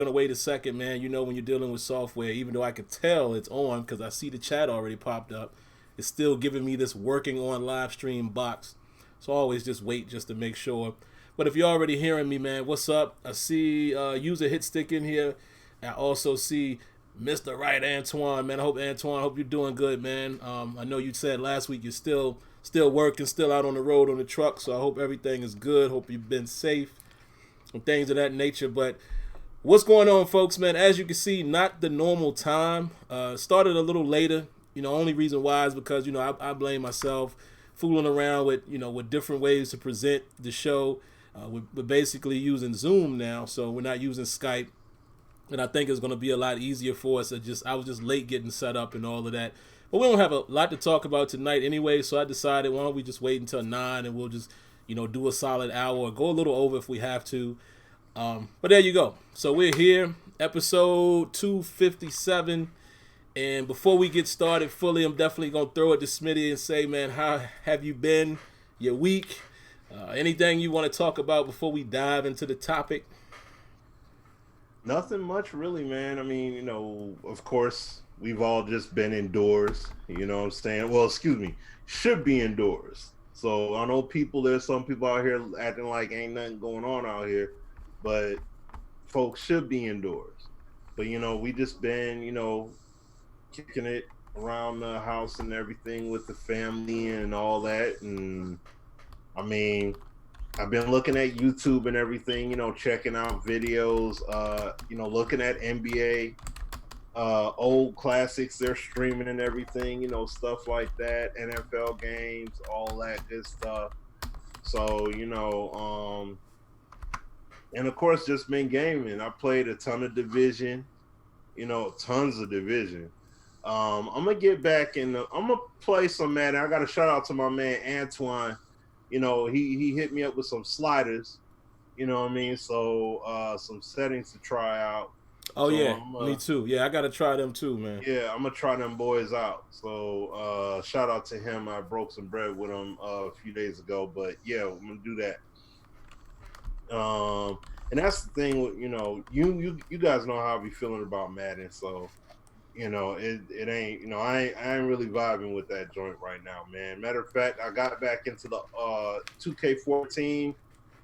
gonna wait a second, man. You know when you're dealing with software, even though I can tell it's on because I see the chat already popped up, it's still giving me this working on live stream box. So I always just wait just to make sure. But if you're already hearing me, man, what's up? I see user hit stick in here. I also see Mr. Right Antoine, man. Hope you're doing good, man. I know you said last week you're still working, still out on the road on the truck. So I hope everything is good. Hope you've been safe and things of that nature. But what's going on, folks, man? As you can see, not the normal time. Started a little later. Only reason why is because, I blame myself fooling around with different ways to present the show. We're basically using Zoom now, so we're not using Skype. And I think it's going to be a lot easier for us. I was just late getting set up and all of that. But we don't have a lot to talk about tonight anyway, so I decided why don't we just wait until 9 and we'll just, do a solid hour or go a little over if we have to. But there you go. So we're here, episode 257. And before we get started fully, I'm definitely going to throw it to Smitty and say, man, how have you been? Your week? Anything you want to talk about before we dive into the topic? Nothing much really, man. I mean, of course, we've all just been indoors, you know what I'm saying? Well, excuse me, should be indoors. So I know there's some people out here acting like ain't nothing going on out here, but folks should be indoors. But, we just been, kicking it around the house and everything with the family and all that. And I mean, I've been looking at YouTube and everything, checking out videos, looking at NBA, old classics they're streaming and everything, stuff like that, NFL games, all that good stuff. So, and of course, just been gaming. I played a ton of Division, tons of Division. I'm gonna get back and I'm gonna play some Madden. I got a shout out to my man Antoine. He hit me up with some sliders, you know what I mean? So some settings to try out. Oh, So yeah, me too. Yeah, I got to try them too, man. yeah, I'm gonna try them boys out. So shout out to him. I broke some bread with him a few days ago, but yeah, I'm gonna do that. And that's the thing with you guys know how I be feeling about Madden, so it ain't, I ain't really vibing with that joint right now, man. Matter of fact, I got back into the 2K14.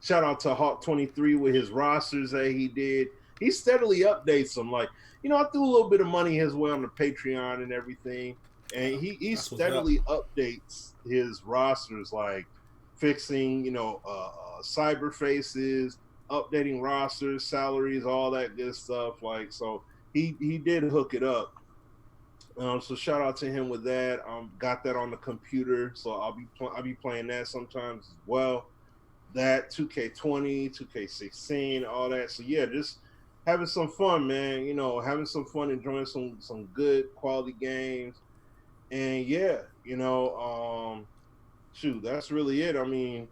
Shout out to Hawk23 with his rosters that he did. He steadily updates them. Like, I threw a little bit of money his way on the Patreon and everything. And he steadily updates his rosters, like fixing, cyber faces, updating rosters, salaries, all that good stuff. Like, so he did hook it up. So shout out to him with that. Got that on the computer, so I'll be playing that sometimes as well. That 2K20, 2K16, all that. So yeah, just having some fun, man. Having some fun, enjoying some good quality games, and yeah, shoot, that's really it. I mean,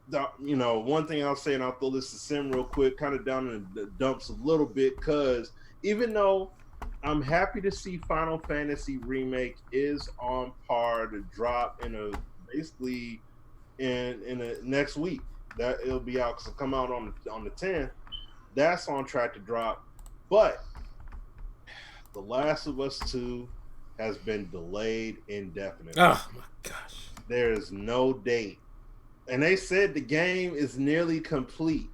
one thing I'll say, and I'll throw this to Sim real quick, kind of down in the dumps a little bit, because even though I'm happy to see Final Fantasy Remake is on par to drop basically in the next week. That it'll be out because it'll come out on the 10th. That's on track to drop, but The Last of Us 2 has been delayed indefinitely. Oh my gosh! There is no date, and they said the game is nearly complete.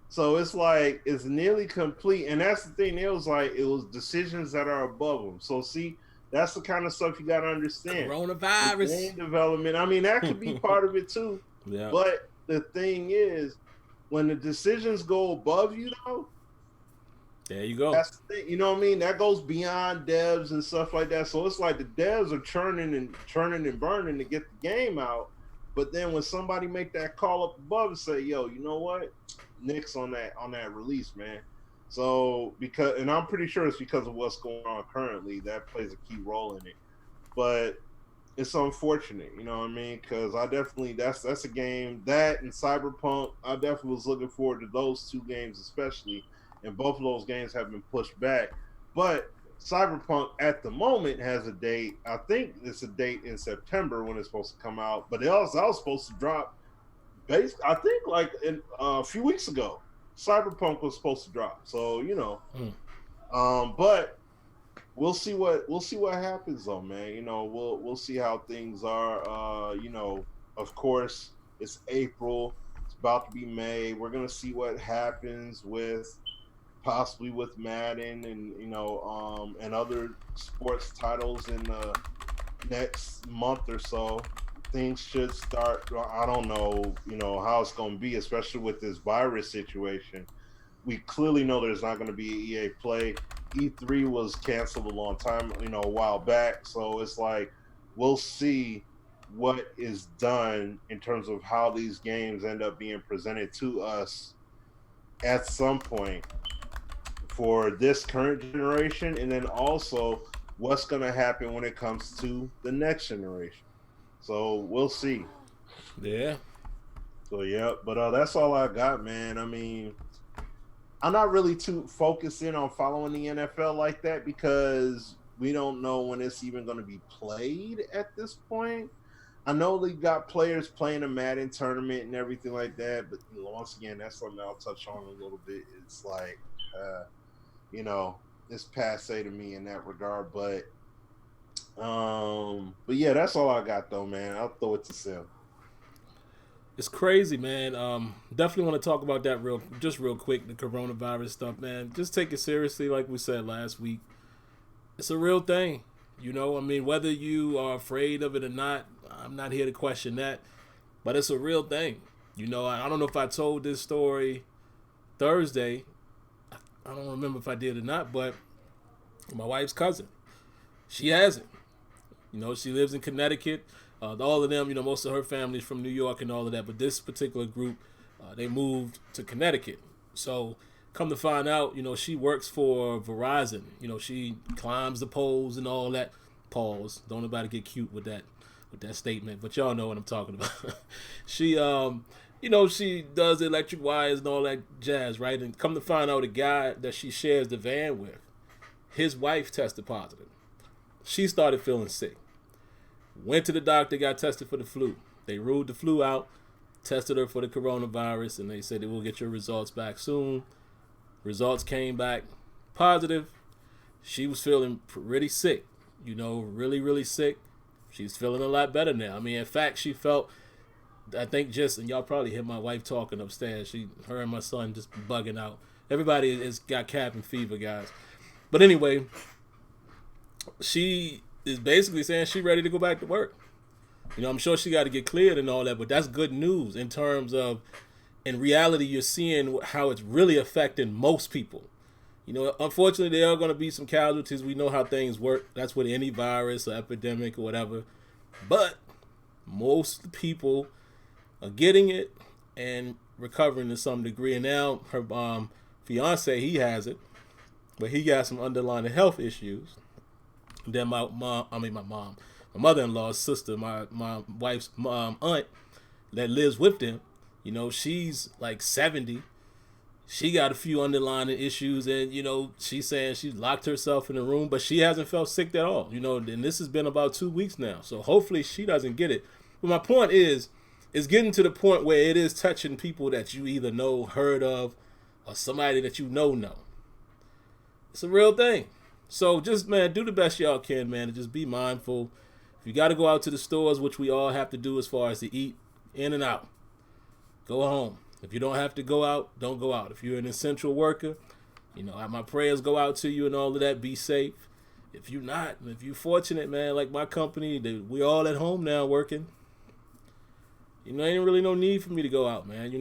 So it's like it's nearly complete, and that's the thing. It was decisions that are above them. So see, that's the kind of stuff you got to understand. Coronavirus, the game development. I mean, that could be part of it too. Yeah. But the thing is, when the decisions go above you, though, there you go. that's the thing. You know what I mean? That goes beyond devs and stuff like that. So it's like the devs are churning and burning to get the game out. But then when somebody make that call up above and say, "Yo, you know what? Nix on that release, man." So and I'm pretty sure it's because of what's going on currently that plays a key role in it. But it's unfortunate, you know what I mean? Because I definitely that's a game that and Cyberpunk. I definitely was looking forward to those two games especially, and both of those games have been pushed back. But Cyberpunk at the moment has a date. I think it's a date in September when it's supposed to come out, but I was supposed to drop I think like a few weeks ago. Cyberpunk was supposed to drop. So Mm. but we'll see what happens though, man. We'll see how things are. Of course, it's April. It's about to be May. We're gonna see what happens with possibly with Madden and and other sports titles in the next month or so. Things should start. I don't know, how it's going to be, especially with this virus situation. We clearly know there's not going to be EA Play. E3 was canceled a long time, a while back. So it's like we'll see what is done in terms of how these games end up being presented to us at some point for this current generation, and then also what's going to happen when it comes to the next generation. So we'll see. Yeah. So yeah, but that's all I got, man. I mean, I'm not really too focused in on following the NFL like that because we don't know when it's even going to be played at this point. I know they got players playing a Madden tournament and everything like that, but once again, that's something I'll touch on a little bit. It's like, it's passe to me in that regard. But yeah, that's all I got though, man. I'll throw it to Sim. It's crazy, man. Definitely want to talk about that real quick, the coronavirus stuff, man. Just take it seriously, like we said last week. It's a real thing. I mean, whether you are afraid of it or not, I'm not here to question that. But it's a real thing. I don't know if I told this story Thursday. I don't remember if I did or not, but my wife's cousin, she has it. She lives in Connecticut. All of them, most of her family's from New York and all of that. But this particular group, they moved to Connecticut. So come to find out, she works for Verizon. She climbs the poles and all that. Pause. Don't nobody get cute with that statement. But y'all know what I'm talking about. She, she does the electric wires and all that jazz, right? And come to find out, the guy that she shares the van with, his wife tested positive. She started feeling sick. Went to the doctor, got tested for the flu. They ruled the flu out, tested her for the coronavirus, and they said they will get your results back soon. Results came back positive. She was feeling pretty sick, really, really sick. She's feeling a lot better now. I mean, in fact, she felt, I think and y'all probably hear my wife talking upstairs. Her and my son just bugging out. Everybody has got cabin fever, guys. But anyway, she is basically saying she's ready to go back to work. I'm sure she got to get cleared and all that, but that's good news in terms of, in reality, you're seeing how it's really affecting most people. Unfortunately, there are going to be some casualties. We know how things work. That's with any virus or epidemic or whatever. But most people are getting it and recovering to some degree. And now her fiance, he has it, but he got some underlying health issues. Then my mother-in-law's sister, my wife's aunt that lives with them, she's like 70. She got a few underlying issues, and she's saying she locked herself in a room, but she hasn't felt sick at all. And this has been about 2 weeks now, so hopefully she doesn't get it. But my point is, it's getting to the point where it is touching people that you either know, heard of, or somebody that know. It's a real thing. So just, man, do the best y'all can, man, and just be mindful. If you got to go out to the stores, which we all have to do as far as to eat, in and out, go home. If you don't have to go out, don't go out. If you're an essential worker, my prayers go out to you and all of that. Be safe. If you're not, if you're fortunate, man, like my company, we all at home now working. Ain't really no need for me to go out, man.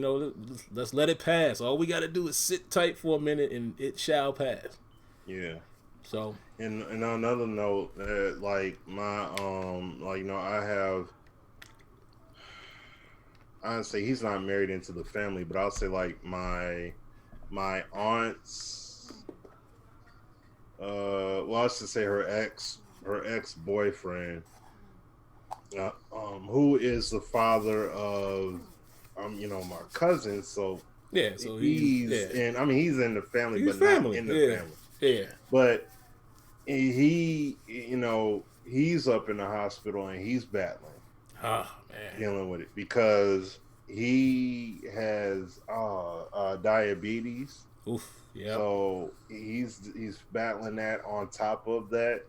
Let's let it pass. All we got to do is sit tight for a minute and it shall pass. Yeah. So. And on another note, like my I have. I'd say he's not married into the family, but I'll say like my aunt's. I should say her ex boyfriend, who is the father of, my cousin. So yeah, so he's and I mean he's in the family, he's but family. not in the family. Yeah, but he, he's up in the hospital and he's battling. Oh man, dealing with it because he has diabetes. Oof. Yep. So he's battling that. On top of that,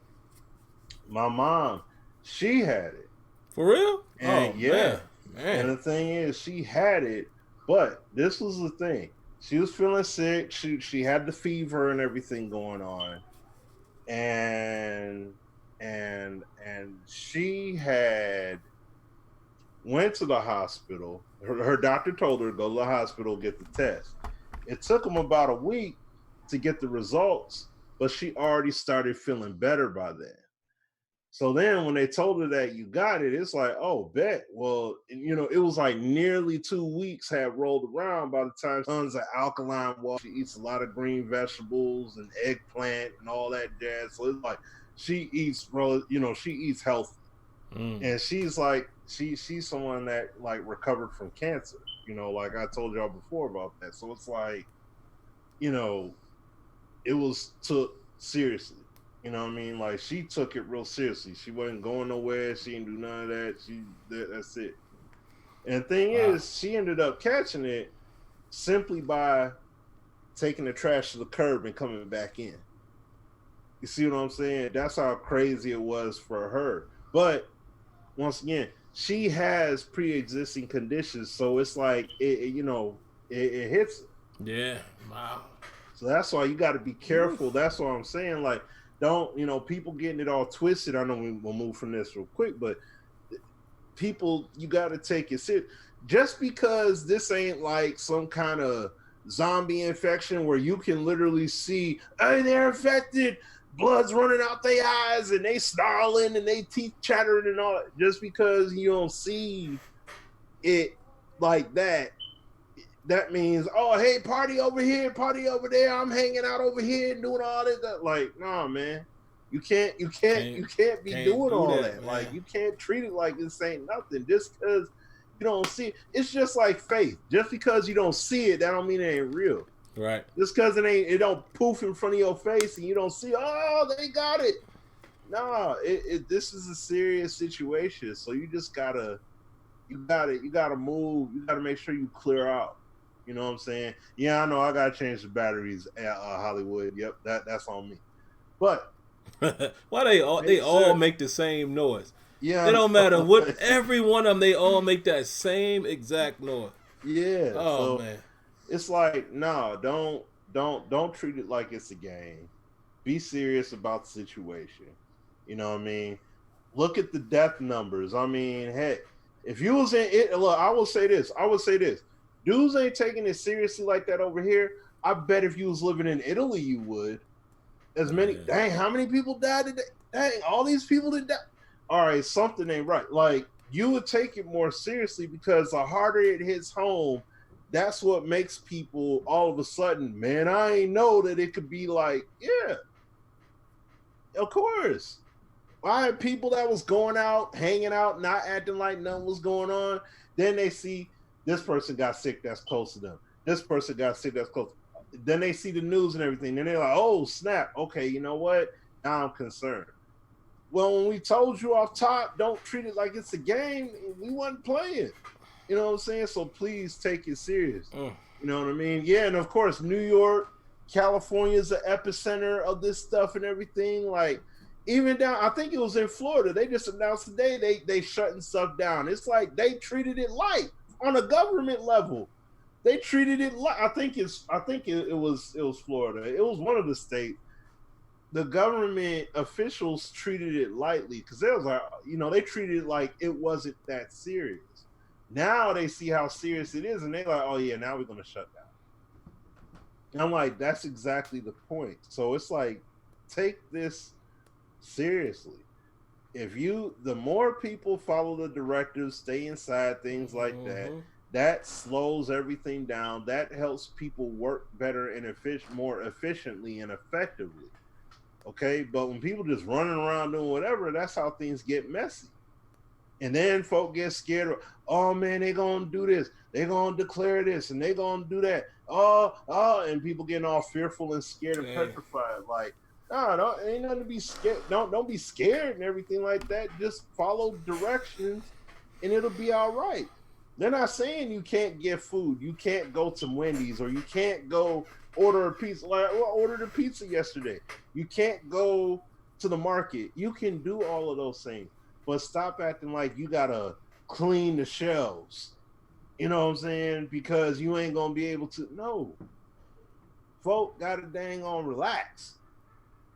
my mom, she had it. For real? Oh And yeah, man, and man. the thing is, she had it, but this was the thing. She was feeling sick. She had the fever and everything going on, and and she had went to the hospital. Her doctor told her to go to the hospital get the test. It took them about a week to get the results, but she already started feeling better by then. So then when they told her that you got it, it's like, oh, bet. Well, it was like nearly 2 weeks had rolled around by the time tons of alkaline water. She eats a lot of green vegetables and eggplant and all that jazz. So it's like she eats, she eats healthy. And she's like, she's someone that like recovered from cancer, like I told y'all before about that. So it's like, it was took seriously. You know what I mean? Like she took it real seriously. She wasn't going nowhere. She didn't do none of that. That's it. And the thing is, she ended up catching it simply by taking the trash to the curb and coming back in. You see what I'm saying? That's how crazy it was for her. But once again, she has pre-existing conditions, so it's like it hits her. Yeah. Wow. So that's why you got to be careful. Oof. That's what I'm saying. Like, don't, people getting it all twisted. I know we'll move from this real quick, but people, you got to take it serious. Just because this ain't like some kind of zombie infection where you can literally see, hey, they're infected, blood's running out their eyes and they snarling and they teeth chattering and all. Just because you don't see it like that, that means, oh, hey, party over here, party over there. I'm hanging out over here and doing all this. Like, nah, man, you can't be doing all that. Like, you can't treat it like this ain't nothing. Just because you don't see it, it's just like faith. Just because you don't see it, that don't mean it ain't real. Right. Just because it don't poof in front of your face and you don't see, oh, they got it. Nah, this is a serious situation. So you just gotta move. You gotta make sure you clear out. You know what I'm saying? Yeah, I know I gotta change the batteries at Hollywood. Yep, that's on me. But why they all make the same noise? Yeah, it don't matter what. Every one of them, they all make that same exact noise. Yeah. Oh so man. It's like, no, don't treat it like it's a game. Be serious about the situation. You know what I mean? Look at the death numbers. I mean, heck, if you was in it, look, I will say this. Dudes ain't taking it seriously like that over here. I bet if you was living in Italy, you would. Dang, how many people died today? Dang, all these people that died. All right, something ain't right. Like, you would take it more seriously because the harder it hits home, that's what makes people all of a sudden, man, I ain't know that it could be like, yeah, of course. I had people that was going out, hanging out, not acting like nothing was going on. Then they see this person got sick that's close to them. This person got sick that's close. Then they see the news and everything. Then they're like, oh, snap. Okay, you know what? Now I'm concerned. Well, when we told you off top, don't treat it like it's a game, we wasn't playing. You know what I'm saying? So please take it serious. You know what I mean? Yeah, and of course, New York, California is the epicenter of this stuff and everything. Like, even down, I think it was in Florida. They just announced today they shutting stuff down. It's like they treated it light on a government level. They treated it light. I think it was Florida. It was one of the states. The government officials treated it lightly because they was like, they treated it like it wasn't that serious. Now they see how serious it is, and they're like, oh yeah, now we're gonna shut down. And I'm like, that's exactly the point. So it's like, take this seriously. The more people follow the directives, stay inside, things like that slows everything down. That helps people work better and more efficiently and effectively. Okay, but when people just running around doing whatever, that's how things get messy. And then folk get scared of, oh man, they gonna do this, they gonna declare this, and they gonna do that. And people getting all fearful and scared and petrified. Like, no, ain't nothing to be scared. Don't be scared and everything like that. Just follow directions, and it'll be all right. They're not saying you can't get food. You can't go to Wendy's or you can't go order a pizza. Like I ordered a pizza yesterday. You can't go to the market. You can do all of those things, but stop acting like you gotta clean the shelves. You know what I'm saying? Because you ain't gonna be able to. No, folk gotta dang on relax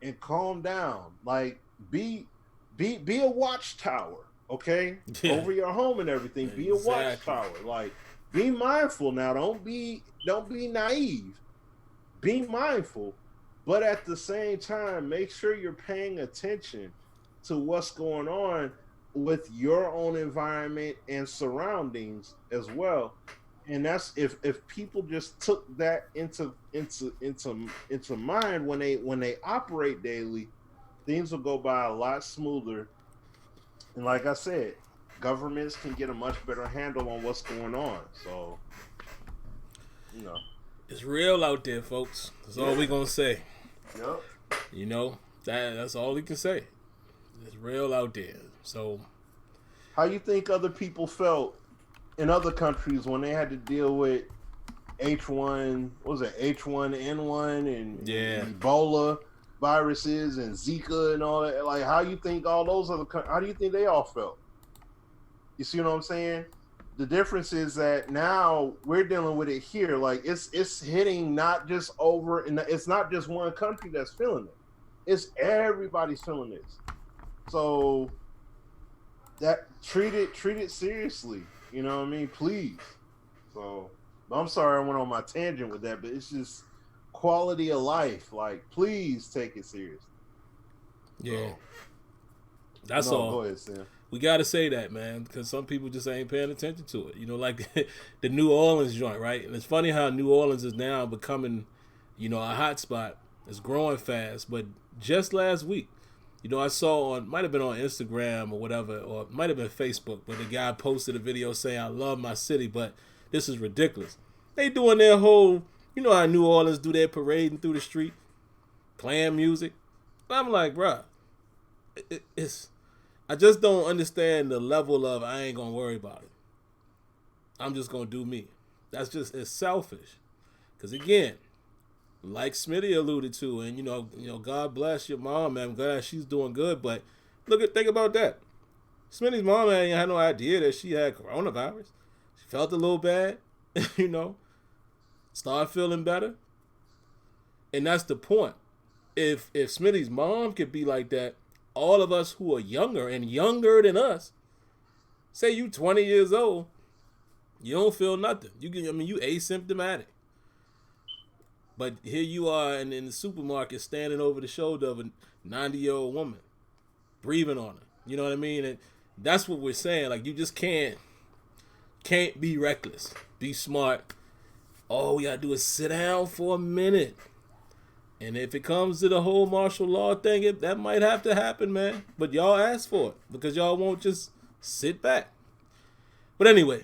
and calm down. Like be a watchtower, okay? Yeah. Over your home and everything. Be a watchtower. Like be mindful now. Don't be naive. Be mindful, but at the same time, make sure you're paying attention to what's going on with your own environment and surroundings as well. And that's if people just took that into mind when they operate daily, things will go by a lot smoother. And like I said, governments can get a much better handle on what's going on. So, you know, It's real out there, folks. That's all we gonna say. yep. You know, that's all we can say. It's real out there. So How you think other people felt in other countries when they had to deal with H1, what was it, H1N1 and Ebola viruses and Zika and all that? Like, how you think all those other, how do you think they all felt? You see what I'm saying? The difference is that now we're dealing with it here. Like it's hitting not just over, and it's not just one country that's feeling it. It's everybody's feeling this. So that treat it seriously. You know what I mean? Please. So I'm sorry I went on my tangent with that, but it's just quality of life. Like, please take it seriously. yeah, that's all. Go ahead, Sam. We got to say that, man, because some people just ain't paying attention to it. You know, like the New Orleans joint, right? And it's funny how New Orleans is now becoming, you know, a hot spot. It's growing fast. But just last week, you know, I saw might have been on Instagram or whatever, or it might have been Facebook, but the guy posted a video saying, I love my city, but this is ridiculous. They doing their whole, you know how New Orleans do their parading through the street, playing music. I'm like, bruh, it's... I just don't understand the level of I ain't gonna worry about it. I'm just gonna do me. That's just, it's selfish. Cause again, like Smitty alluded to, and you know, God bless your mom, man. I'm glad she's doing good. But think about that. Smitty's mom ain't had no idea that she had coronavirus. She felt a little bad, you know, started feeling better, and that's the point. If Smitty's mom could be like that, all of us who are younger and younger than us, say you 20 years old, you don't feel nothing. You asymptomatic. But here you are in the supermarket standing over the shoulder of a 90-year-old woman, breathing on her. You know what I mean? And that's what we're saying. Like, you just can't be reckless. Be smart. All we gotta do is sit down for a minute. And if it comes to the whole martial law thing, that might have to happen, man. But y'all ask for it because y'all won't just sit back. But anyway,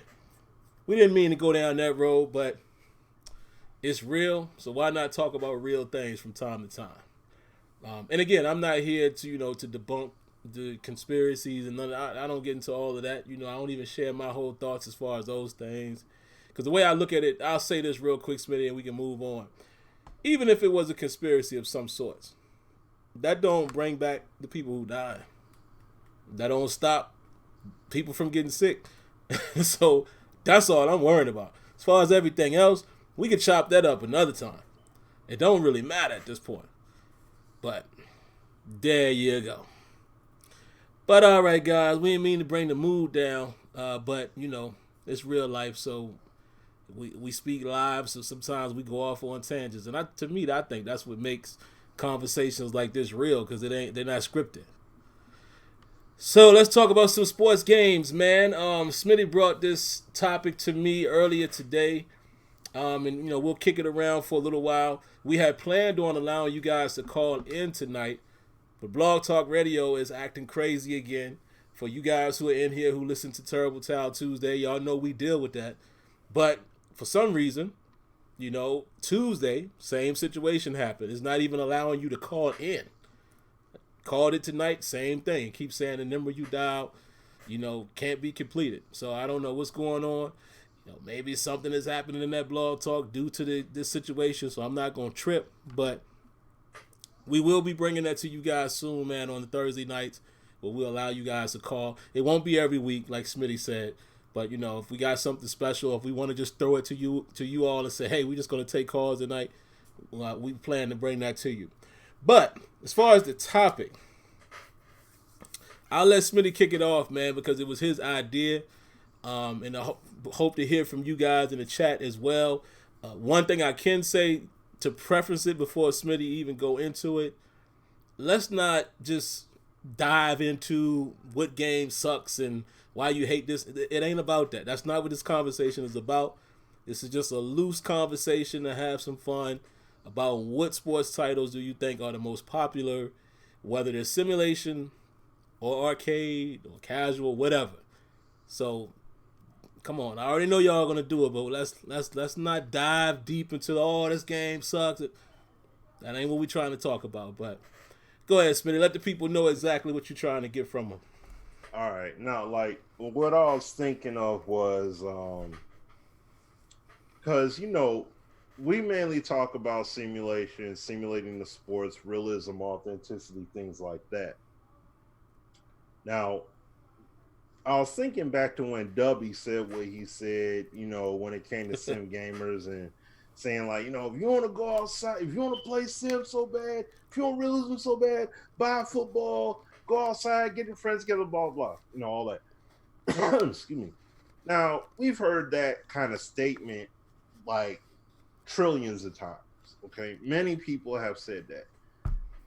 we didn't mean to go down that road, but it's real. So why not talk about real things from time to time? And again, I'm not here to to debunk the conspiracies and I don't get into all of that. I don't even share my whole thoughts as far as those things. Because the way I look at it, I'll say this real quick, Smitty, and we can move on. Even if it was a conspiracy of some sorts, that don't bring back the people who died. That don't stop people from getting sick. So that's all I'm worried about. As far as everything else, we could chop that up another time. It don't really matter at this point. But there you go. But all right, guys, we didn't mean to bring the mood down. But, it's real life, so we speak live, so sometimes we go off on tangents, and I think that's what makes conversations like this real, because they're not scripted. So let's talk about some sports games, man. Smitty brought this topic to me earlier today, and we'll kick it around for a little while. We had planned on allowing you guys to call in tonight, but Blog Talk Radio is acting crazy again. For you guys who are in here who listen to Terrible Towel Tuesday, y'all know we deal with that, but for some reason, Tuesday, same situation happened. It's not even allowing you to call in. Called it tonight, same thing. Keep saying the number you dialed can't be completed. So I don't know what's going on. Maybe something is happening in that blog talk due to this situation. So I'm not going to trip, but we will be bringing that to you guys soon, man, on the Thursday nights. But we'll allow you guys to call. It won't be every week, like Smitty said. But if we got something special, if we want to just throw it to you all and say, hey, we're just going to take calls tonight, we plan to bring that to you. But as far as the topic, I'll let Smitty kick it off, man, because it was his idea. And I hope to hear from you guys in the chat as well. One thing I can say to preference it before Smitty even go into it, let's not just dive into what game sucks and why you hate this. It ain't about that. That's not what this conversation is about. This is just a loose conversation to have some fun about what sports titles do you think are the most popular, whether they're simulation or arcade or casual, whatever. So come on, I already know y'all gonna do it, but let's not dive deep into this game sucks. That ain't what we trying to talk about. But go ahead, Smitty. Let the people know exactly what you're trying to get from them. All right. Now, what I was thinking of was, because we mainly talk about simulation, simulating the sports, realism, authenticity, things like that. Now, I was thinking back to when Dubby said what he said, when it came to sim gamers and saying if you want to go outside, if you want to play sim so bad, if you want realism so bad, buy football, go outside, get your friends together, blah, blah, all that. Excuse me. Now, we've heard that kind of statement trillions of times, okay? Many people have said that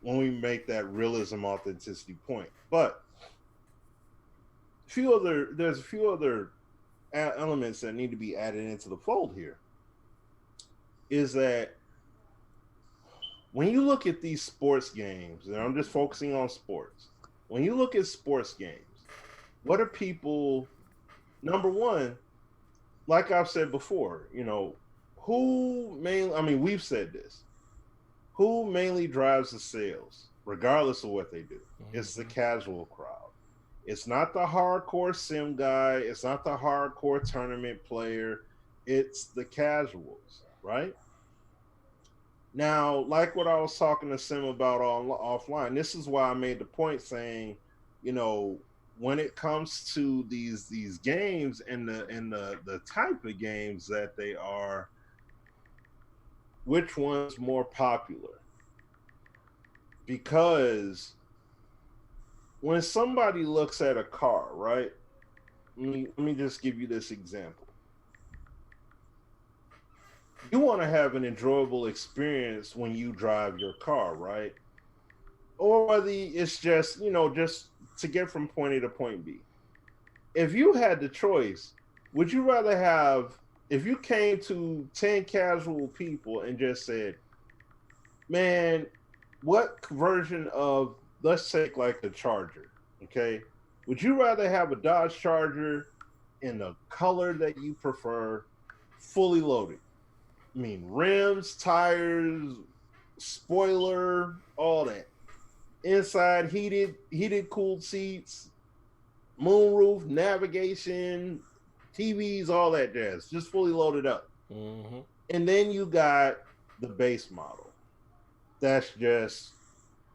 when we make that realism authenticity point. But there's a few other elements that need to be added into the fold here. Is that when you look at these sports games, and I'm just focusing on sports, when you look at sports games, what are people, number one, like I've said before, we've said this, who mainly drives the sales, regardless of what they do? Mm-hmm. It's the casual crowd. It's not the hardcore sim guy. It's not the hardcore tournament player. It's the casuals, right? Now, like what I was talking to Sim about offline, this is why I made the point saying, when it comes to these games and the type of games that they are, which one's more popular? Because when somebody looks at a car, right? Let me just give you this example. You want to have an enjoyable experience when you drive your car, right? Or whether it's just, just to get from point A to point B. If you had the choice, would you rather have, if you came to 10 casual people and just said, man, what version of, let's take a Charger, okay? Would you rather have a Dodge Charger in the color that you prefer, fully loaded? I mean, rims, tires, spoiler, all that. Inside heated, cooled seats, moonroof, navigation, TVs, all that jazz, just fully loaded up. Mm-hmm. And then you got the base model. That's just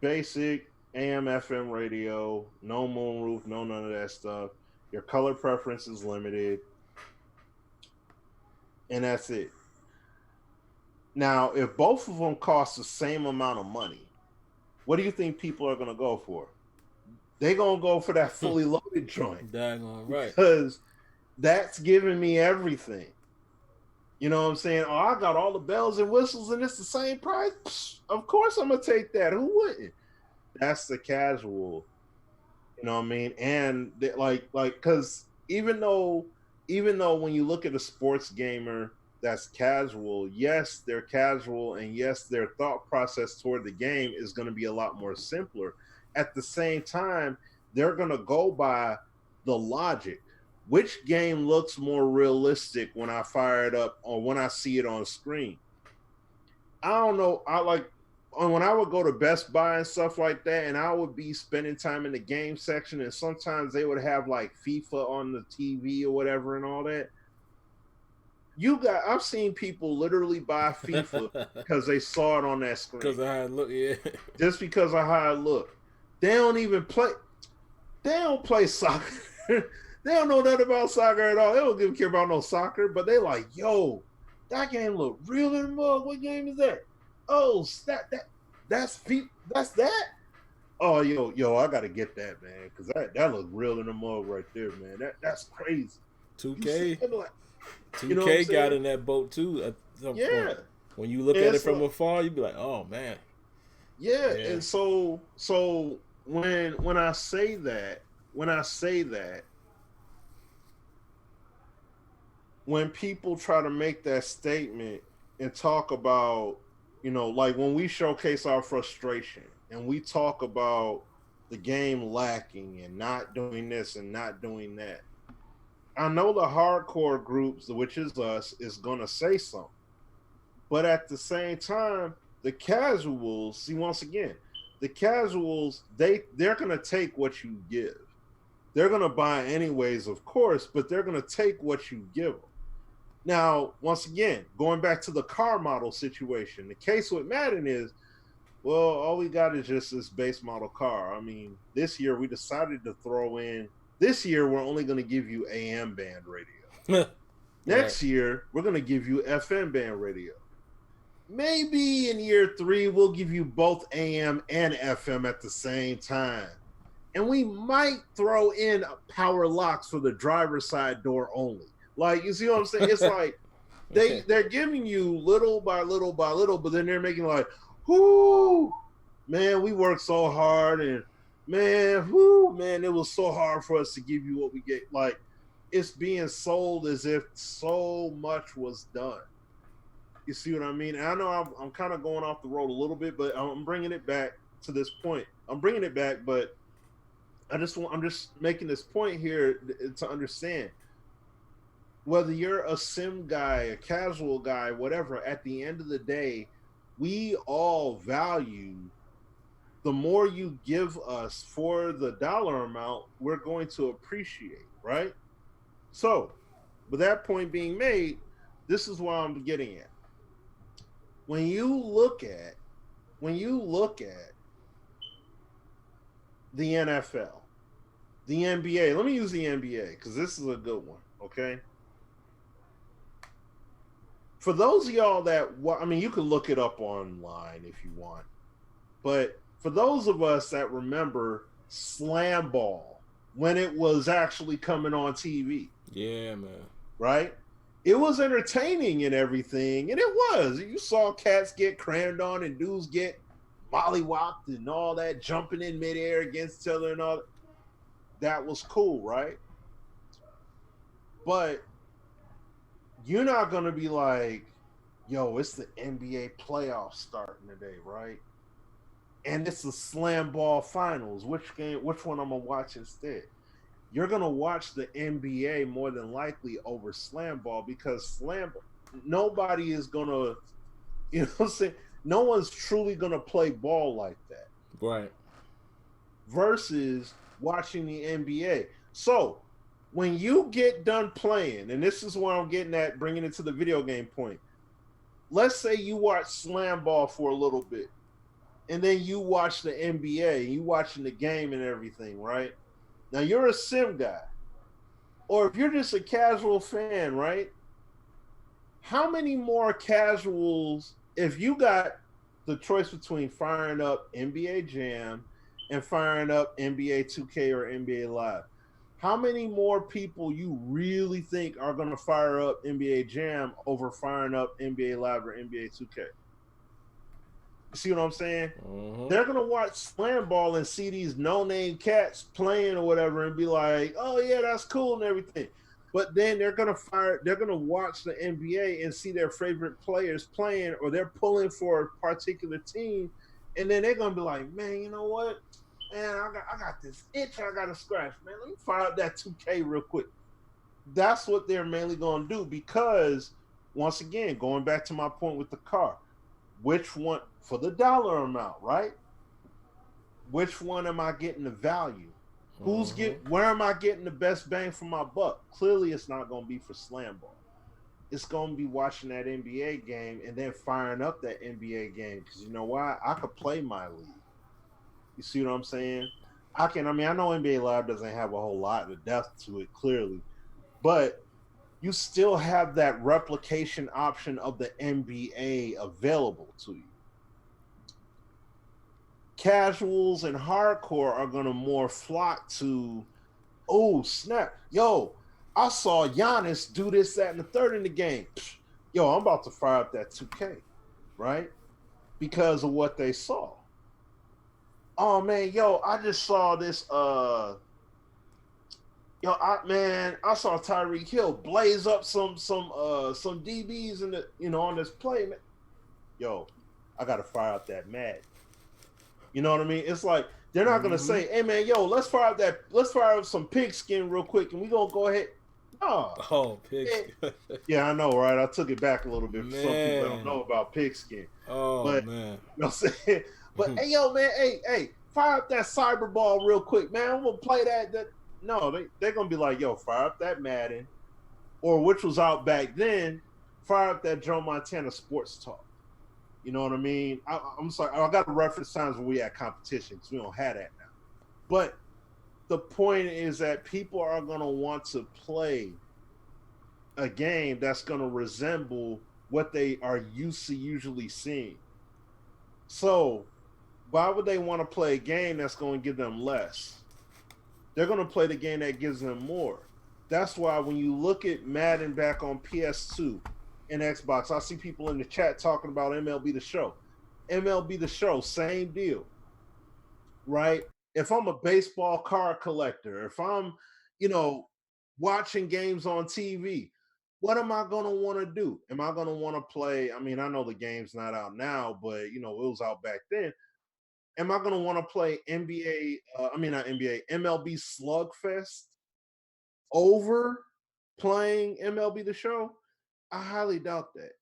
basic AM, FM radio, no moonroof, no none of that stuff. Your color preference is limited. And that's it. Now, if both of them cost the same amount of money, what do you think people are going to go for? They're going to go for that fully loaded joint. Daggone right. Because that's giving me everything. You know what I'm saying? Oh, I got all the bells and whistles and it's the same price. Psh, of course I'm going to take that. Who wouldn't? That's the casual. You know what I mean? And because even though when you look at a sports gamer that's casual, yes, they're casual, and yes, their thought process toward the game is going to be a lot more simpler. At the same time, they're going to go by the logic. Which game looks more realistic when I fire it up or when I see it on screen? I don't know. when I would go to Best Buy and stuff like that, and I would be spending time in the game section, and sometimes they would have like FIFA on the TV or whatever and all that. I've seen people literally buy FIFA because they saw it on that screen. Because of how it look, yeah. Just because of how it look. They don't even play. They don't play soccer. They don't know nothing about soccer at all. They don't give a care about no soccer, but they like, yo, that game look real in the mug. What game is that? Oh, that's FIFA. That's that. Oh, yo, I gotta get that, man, because that look real in the mug right there, man. That's crazy. 2K. 2K you know got in that boat too at some point. When you look at it from afar, you be like, "Oh man." Yeah, and so when I say that, when people try to make that statement and talk about, like when we showcase our frustration and we talk about the game lacking and not doing this and not doing that, I know the hardcore groups, which is us, is going to say something. But at the same time, the casuals, see, once again, the casuals, they're going to take what you give. They're going to buy anyways, of course, but they're going to take what you give them. Now, once again, going back to the car model situation, the case with Madden is, well, all we got is just this base model car. I mean, this year we decided to throw in, this year we're only going to give you AM band radio. Next year, we're going to give you FM band radio. Maybe in year 3, we'll give you both AM and FM at the same time. And we might throw in power locks for the driver's side door only. Like, you see what I'm saying? It's like they're giving you little by little by little, but then they're making like, whoo, man, we worked so hard, and man, it was so hard for us to give you what we get. Like, it's being sold as if so much was done. You see what I mean? And I know I'm kind of going off the road a little bit, but I'm bringing it back to this point. I'm bringing it back, but I'm just making this point here to understand. Whether you're a sim guy, a casual guy, whatever, at the end of the day, we all value the more you give us for the dollar amount, we're going to appreciate, right? So, with that point being made, this is what I'm getting at. When you look at the NFL, the NBA, let me use the NBA because this is a good one, okay? For those of y'all that, I mean, you can look it up online if you want, but for those of us that remember Slam Ball when it was actually coming on TV. Yeah, man. Right? It was entertaining and everything, and it was. You saw cats get crammed on and dudes get mollywopped and all that, jumping in midair against each other and all that. That was cool, right? But you're not going to be like, yo, it's the NBA playoffs starting today, right? And it's the Slam Ball Finals. Which one I'm going to watch instead? You're going to watch the NBA more than likely over Slam Ball because nobody is going to, you know what I'm saying? No one's truly going to play ball like that. Right. Versus watching the NBA. So, when you get done playing, and this is where I'm getting at, bringing it to the video game point. Let's say you watch Slam Ball for a little bit, and then you watch the NBA, and you watching the game and everything, right? Now, you're a sim guy. Or if you're just a casual fan, right? How many more casuals, if you got the choice between firing up NBA Jam and firing up NBA 2K or NBA Live, how many more people you really think are going to fire up NBA Jam over firing up NBA Live or NBA 2K? You see what I'm saying? Mm-hmm. They're going to watch Slam Ball and see these no-name cats playing or whatever and be like, oh, yeah, that's cool and everything. But then they're going to watch the NBA and see their favorite players playing, or they're pulling for a particular team, and then they're going to be like, man, you know what? Man, I got this itch I got to scratch, man. Let me fire up that 2K real quick. That's what they're mainly going to do because, once again, going back to my point with the car, which one, for the dollar amount, right? Which one am I getting the value? Where am I getting the best bang for my buck? Clearly it's not going to be for slam ball. It's going to be watching that NBA game and then firing up that NBA game, because you know why? I could play my league. You see what I'm saying? I know NBA Live doesn't have a whole lot of depth to it, clearly, but you still have that replication option of the NBA available to you. Casuals and hardcore are going to more flock to, oh, snap. Yo, I saw Giannis do this, that, and the third in the game. Yo, I'm about to fire up that 2K, right? Because of what they saw. Oh, man, yo, I just saw this, I saw Tyreek Hill blaze up some DBs in the, on this play, man. Yo, I got to fire up that Madden. You know what I mean? It's like they're not gonna say, "Hey man, yo, let's fire up some pigskin real quick, and we gonna go ahead." No. Oh, pigskin. Yeah, I know, right? I took it back a little bit. Man. Some people don't know about pigskin. Oh, but, man. You know what I'm saying? But hey, yo, man, hey, fire up that cyberball real quick, man. I'm gonna play that. No, they're gonna be like, yo, fire up that Madden, or which was out back then, fire up that Joe Montana Sports Talk. You know what I mean? I'm sorry. I got to reference times when we had competition because we don't have that now. But the point is that people are going to want to play a game that's going to resemble what they are used to usually seeing. So why would they want to play a game that's going to give them less? They're going to play the game that gives them more. That's why when you look at Madden back on PS2, and Xbox, I see people in the chat talking about MLB The Show. MLB The Show, same deal, right? If I'm a baseball card collector, if I'm, watching games on TV, what am I going to want to do? Am I going to want to play? I mean, I know the game's not out now, but, it was out back then. Am I going to want to play MLB Slugfest over playing MLB The Show? I highly doubt that.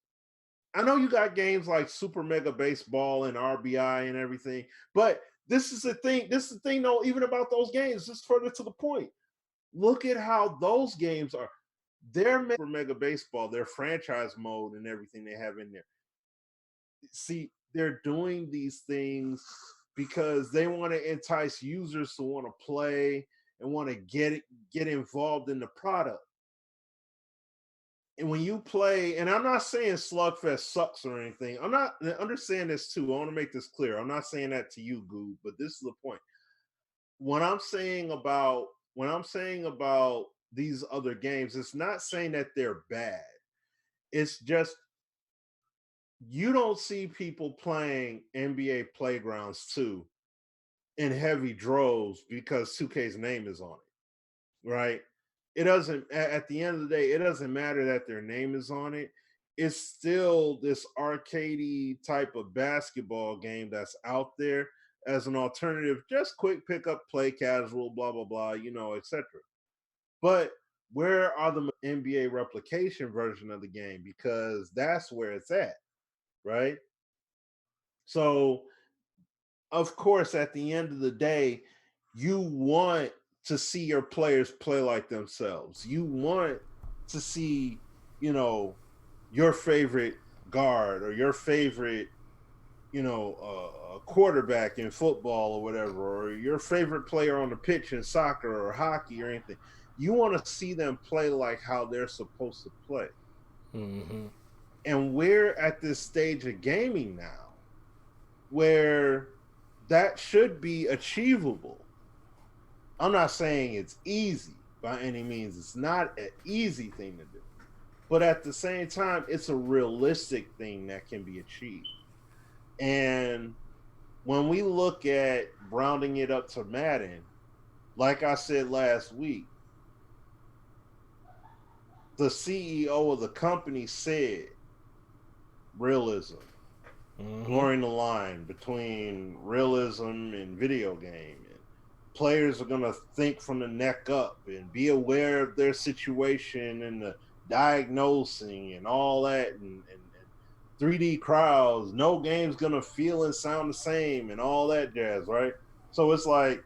I know you got games like Super Mega Baseball and RBI and everything, but this is the thing. Though, even about those games, just further to the point. Look at how those games are. They're Super Mega Baseball, their franchise mode and everything they have in there. See, they're doing these things because they want to entice users to want to play and want to get involved in the product. And when you play, and I'm not saying Slugfest sucks or anything. I'm not understand this too. I want to make this clear. I'm not saying that to you, Goob, but this is the point. When I'm saying about these other games, it's not saying that they're bad. It's just you don't see people playing NBA Playgrounds 2 in heavy droves because 2K's name is on it, right? It doesn't, at the end of the day, it doesn't matter that their name is on it. It's still this arcadey type of basketball game that's out there as an alternative, just quick pickup, play casual, blah, blah, blah, etc. But where are the NBA replication version of the game? Because that's where it's at, right? So, of course, at the end of the day, you want to see your players play like themselves. You want to see, your favorite guard or your favorite, quarterback in football or whatever, or your favorite player on the pitch in soccer or hockey or anything. You want to see them play like how they're supposed to play. Mm-hmm. And we're at this stage of gaming now where that should be achievable. I'm not saying it's easy by any means. It's not an easy thing to do. But at the same time, it's a realistic thing that can be achieved. And when we look at rounding it up to Madden, like I said last week, the CEO of the company said realism, blurring the line between realism and video game. Players are going to think from the neck up and be aware of their situation and the diagnosing and all that and 3D crowds, no game's gonna feel and sound the same, and all that jazz, right? So it's like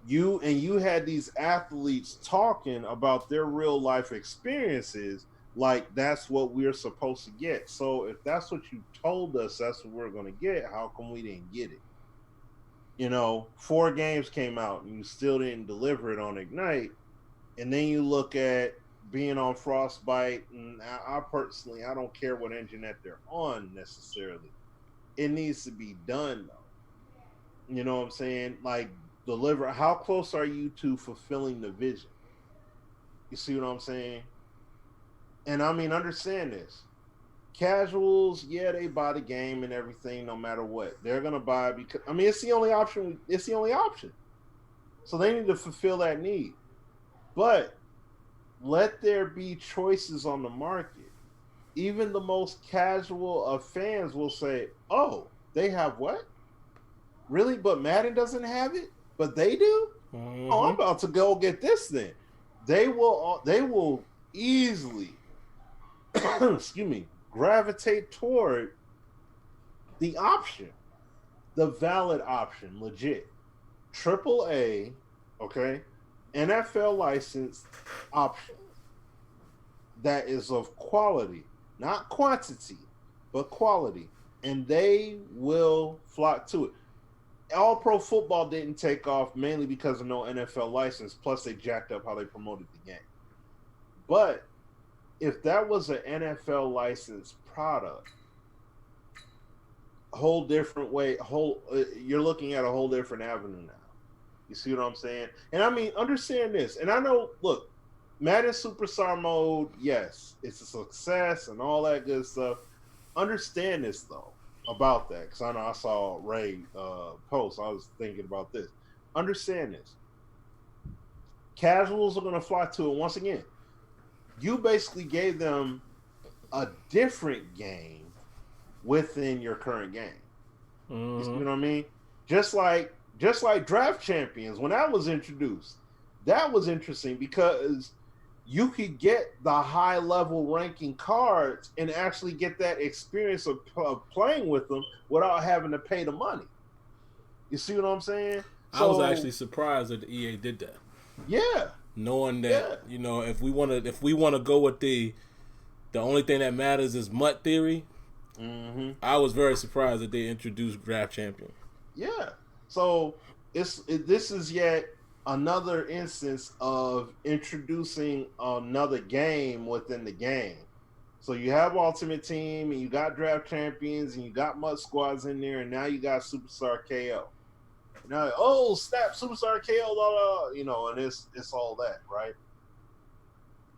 you had these athletes talking about their real life experiences, like that's what we're supposed to get. So if that's what you told us, that's what we're gonna get. How come we didn't get it? 4 games came out and you still didn't deliver it on Ignite. And then you look at being on Frostbite, and I personally, I don't care what engine that they're on necessarily. It needs to be done though. You know what I'm saying? Like, deliver. How close are you to fulfilling the vision? You see what I'm saying? And I mean, understand this. Casuals, yeah, they buy the game and everything, no matter what. They're gonna buy because I mean, it's the only option. It's the only option. So they need to fulfill that need. But let there be choices on the market. Even the most casual of fans will say, "Oh, they have what? Really? But Madden doesn't have it, but they do. Oh, I'm about to go get this then." They will easily, excuse me, gravitate toward the option, the valid option, legit, AAA, okay, NFL licensed option that is of quality, not quantity, but quality, and they will flock to it. All pro football didn't take off mainly because of no NFL license, plus they jacked up how they promoted the game. But if that was an NFL licensed product, whole different way, you're looking at a whole different avenue now. You see what I'm saying? And I mean, understand this. And I know, look, Madden Superstar Mode, yes, it's a success and all that good stuff. Understand this though about that, because I know I saw Ray post. I was thinking about this. Understand this. Casuals are going to flock to it. Once again, you basically gave them a different game within your current game. You see what I mean? Just like Draft Champions, when that was introduced, that was interesting because you could get the high level ranking cards and actually get that experience of playing with them without having to pay the money. You see what I'm saying? I was actually surprised that the EA did that. Yeah. Knowing that, if we want to go with the only thing that matters is MUT theory, I was very surprised that they introduced Draft Champion. Yeah. So this is yet another instance of introducing another game within the game. So you have Ultimate Team, and you got Draft Champions, and you got MUT squads in there, and now you got Superstar KO. Now, oh snap, Superstar KO, blah, blah, and it's all that, right?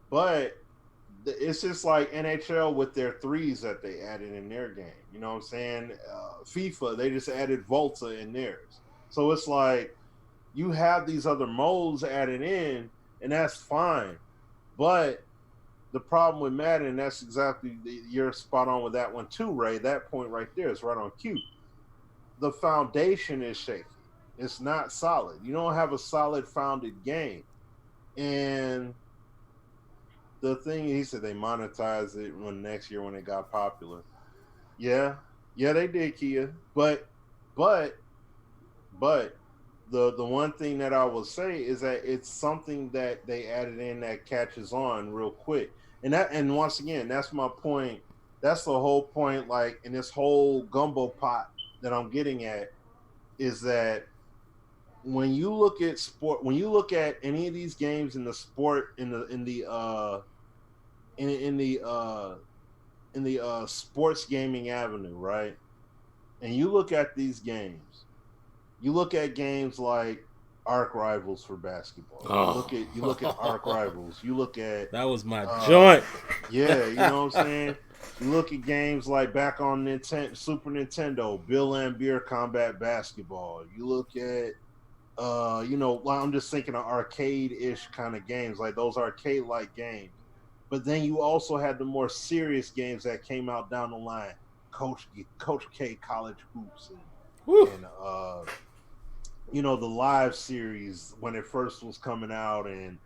But it's just like NHL with their threes that they added in their game. You know what I'm saying? FIFA, they just added Volta in theirs. So it's like you have these other modes added in, and that's fine. But the problem with Madden, that's exactly, you're spot on with that one too, Ray. That point right there is right on cue. The foundation is shaky. It's not solid. You don't have a solid founded game. And the thing, he said they monetized it next year when it got popular. Yeah, they did, Kia. But the one thing that I will say is that it's something that they added in that catches on real quick. And once again, that's my point. That's the whole point, like in this whole gumbo pot that I'm getting at, is that when you look at sport, when you look at any of these games in the sport, in the sports gaming avenue, right? And you look at these games, you look at games like Arc Rivals for basketball. Oh. You look at Arc Rivals. You look at that was my joint. Yeah, you know what I'm saying. You look at games like back on Super Nintendo, Bill and Beer Combat Basketball. You look at I'm just thinking of arcade-ish kind of games, like those arcade-like games. But then you also had the more serious games that came out down the line, Coach K College Hoops, and the live series when it first was coming out, and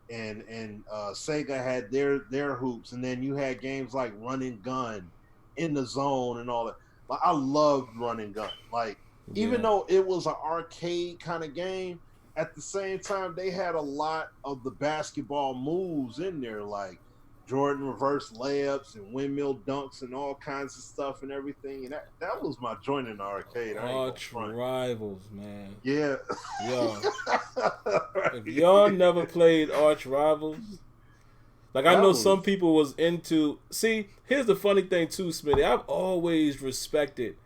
Sega had their hoops, and then you had games like Run and Gun in the zone and all that. Like I loved run and gun. Like even Yeah. though it was an arcade kind of game, at the same time they had a lot of the basketball moves in there, like Jordan reverse layups and windmill dunks and all kinds of stuff and everything. And that was my joint in the arcade. I ain't gonna Arch front. Rivals, man. Yeah. Yo, if Right. y'all never played Arch Rivals, like I That know some was people was into. See, here's the funny thing too, Smitty. I've always respected.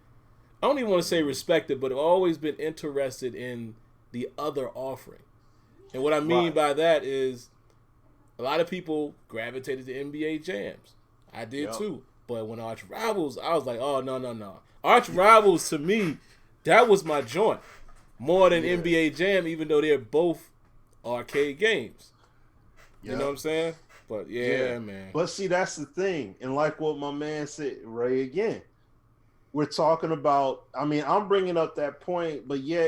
I don't even want to say respected, but I've always been interested in the other offering. And what I mean right. by that is a lot of people gravitated to NBA jams. I did Yep. too. But when Arch Rivals, I was like, oh no no no. Arch Rivals to me, that was my joint. More than Yeah. NBA Jam, even though they're both arcade games. You know what I'm Yep. saying? But Yeah. yeah, man. But see, that's the thing. And like what my man said, Ray, again, we're talking about, I mean, I'm bringing up that point, but yeah,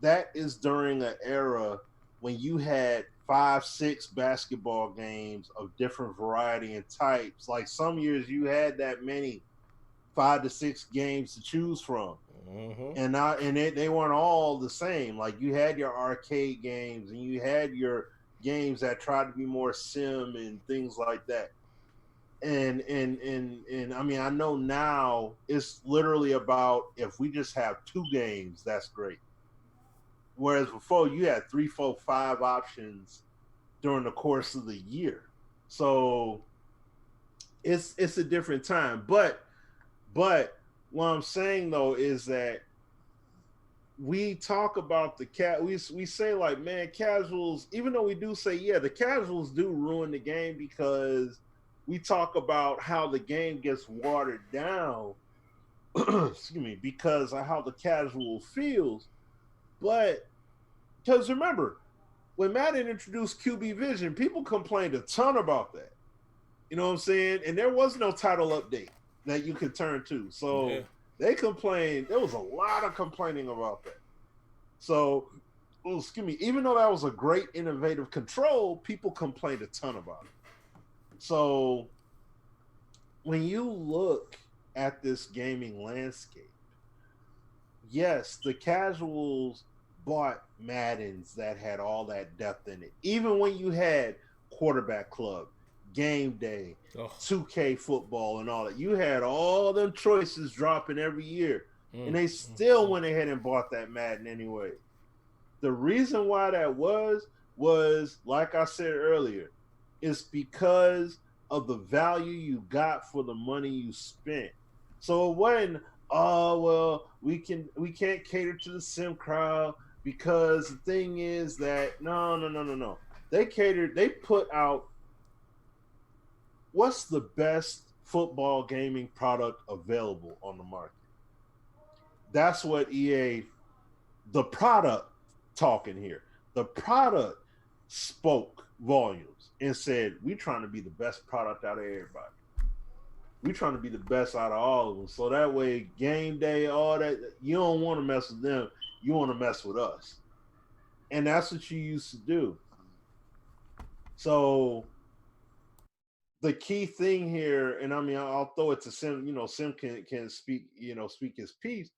that is during an era when you had 5, 6 basketball games of different variety and types. Like some years you had that many 5 to 6 games to choose from. Mm-hmm. And they weren't all the same. Like you had your arcade games and you had your games that tried to be more sim and things like that. And I mean, I know now it's literally about if we just have 2 games, that's great. Whereas before you had 3, 4, 5 options during the course of the year. So it's a different time. But what I'm saying though is that we talk about the cat we say like, man, casuals, even though we do say, yeah, the casuals do ruin the game because we talk about how the game gets watered down excuse me, because of how the casual feels. But because remember, when Madden introduced QB Vision, people complained a ton about that. You know what I'm saying? And there was no title update that you could turn to. Yeah. So they complained. There was a lot of complaining about that. So, excuse me, even though that was a great innovative control, people complained a ton about it. So when you look at this gaming landscape, yes, the casuals bought Maddens that had all that depth in it. Even when you had Quarterback Club, Game Day, 2K football, and all that, you had all them choices dropping every year. And they still went ahead and bought that Madden anyway. The reason why that was like I said earlier, it's because of the value you got for the money you spent. So it wasn't, oh well, we can't cater to the sim crowd because the thing is that no. They put out what's the best football gaming product available on the market. That's what EA, the product talking here. The product spoke volumes and said, we're trying to be the best product out of everybody. We're trying to be the best out of all of them. So that way, game day, all that, you don't want to mess with them. You want to mess with us. And that's what you used to do. So the key thing here, and I mean, I'll throw it to Sim, Sim can speak, speak his piece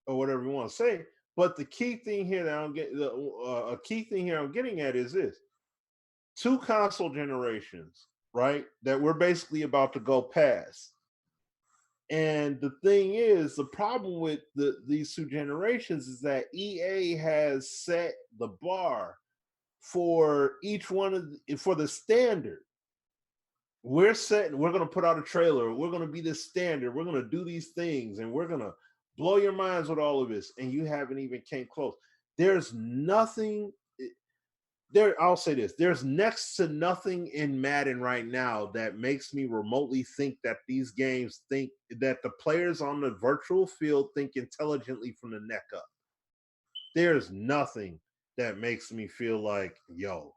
or whatever you want to say. But the key thing here that I'm getting, a key thing here I'm getting at is this: 2 console generations, right? That we're basically about to go past. And the thing is, the problem with these 2 generations is that EA has set the bar for each one for the standard. We're going to put out a trailer. We're going to be the standard. We're going to do these things and we're going to blow your minds with all of this. And you haven't even came close. There's nothing there. I'll say this. There's next to nothing in Madden right now that makes me remotely think that these games think that the players on the virtual field think intelligently from the neck up. There's nothing that makes me feel like, yo,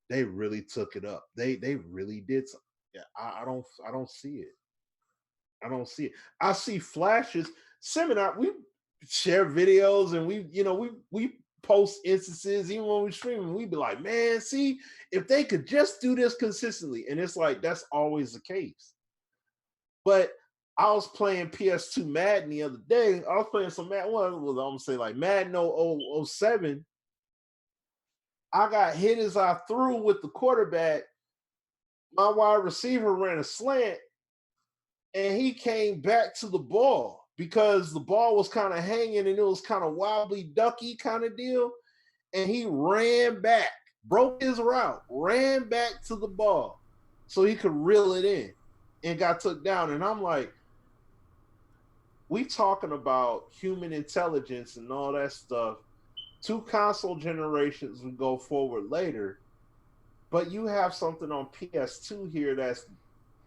they really took it up. They really did something. Yeah, I don't see it. I don't see it. I see flashes. Sim and I, we share videos and we post instances even when we stream. We be like, man, see, if they could just do this consistently, and it's like that's always the case. But I was playing PS2 Madden the other day. I was playing some Madden. What was I'm gonna say like Madden 007. I got hit as I threw with the quarterback. My wide receiver ran a slant, and he came back to the ball because the ball was kind of hanging and it was kind of wobbly, ducky kind of deal. And he ran back, broke his route, ran back to the ball so he could reel it in and got took down. And I'm like, we talking about human intelligence and all that stuff. 2 console generations will go forward later, but you have something on PS2 here that's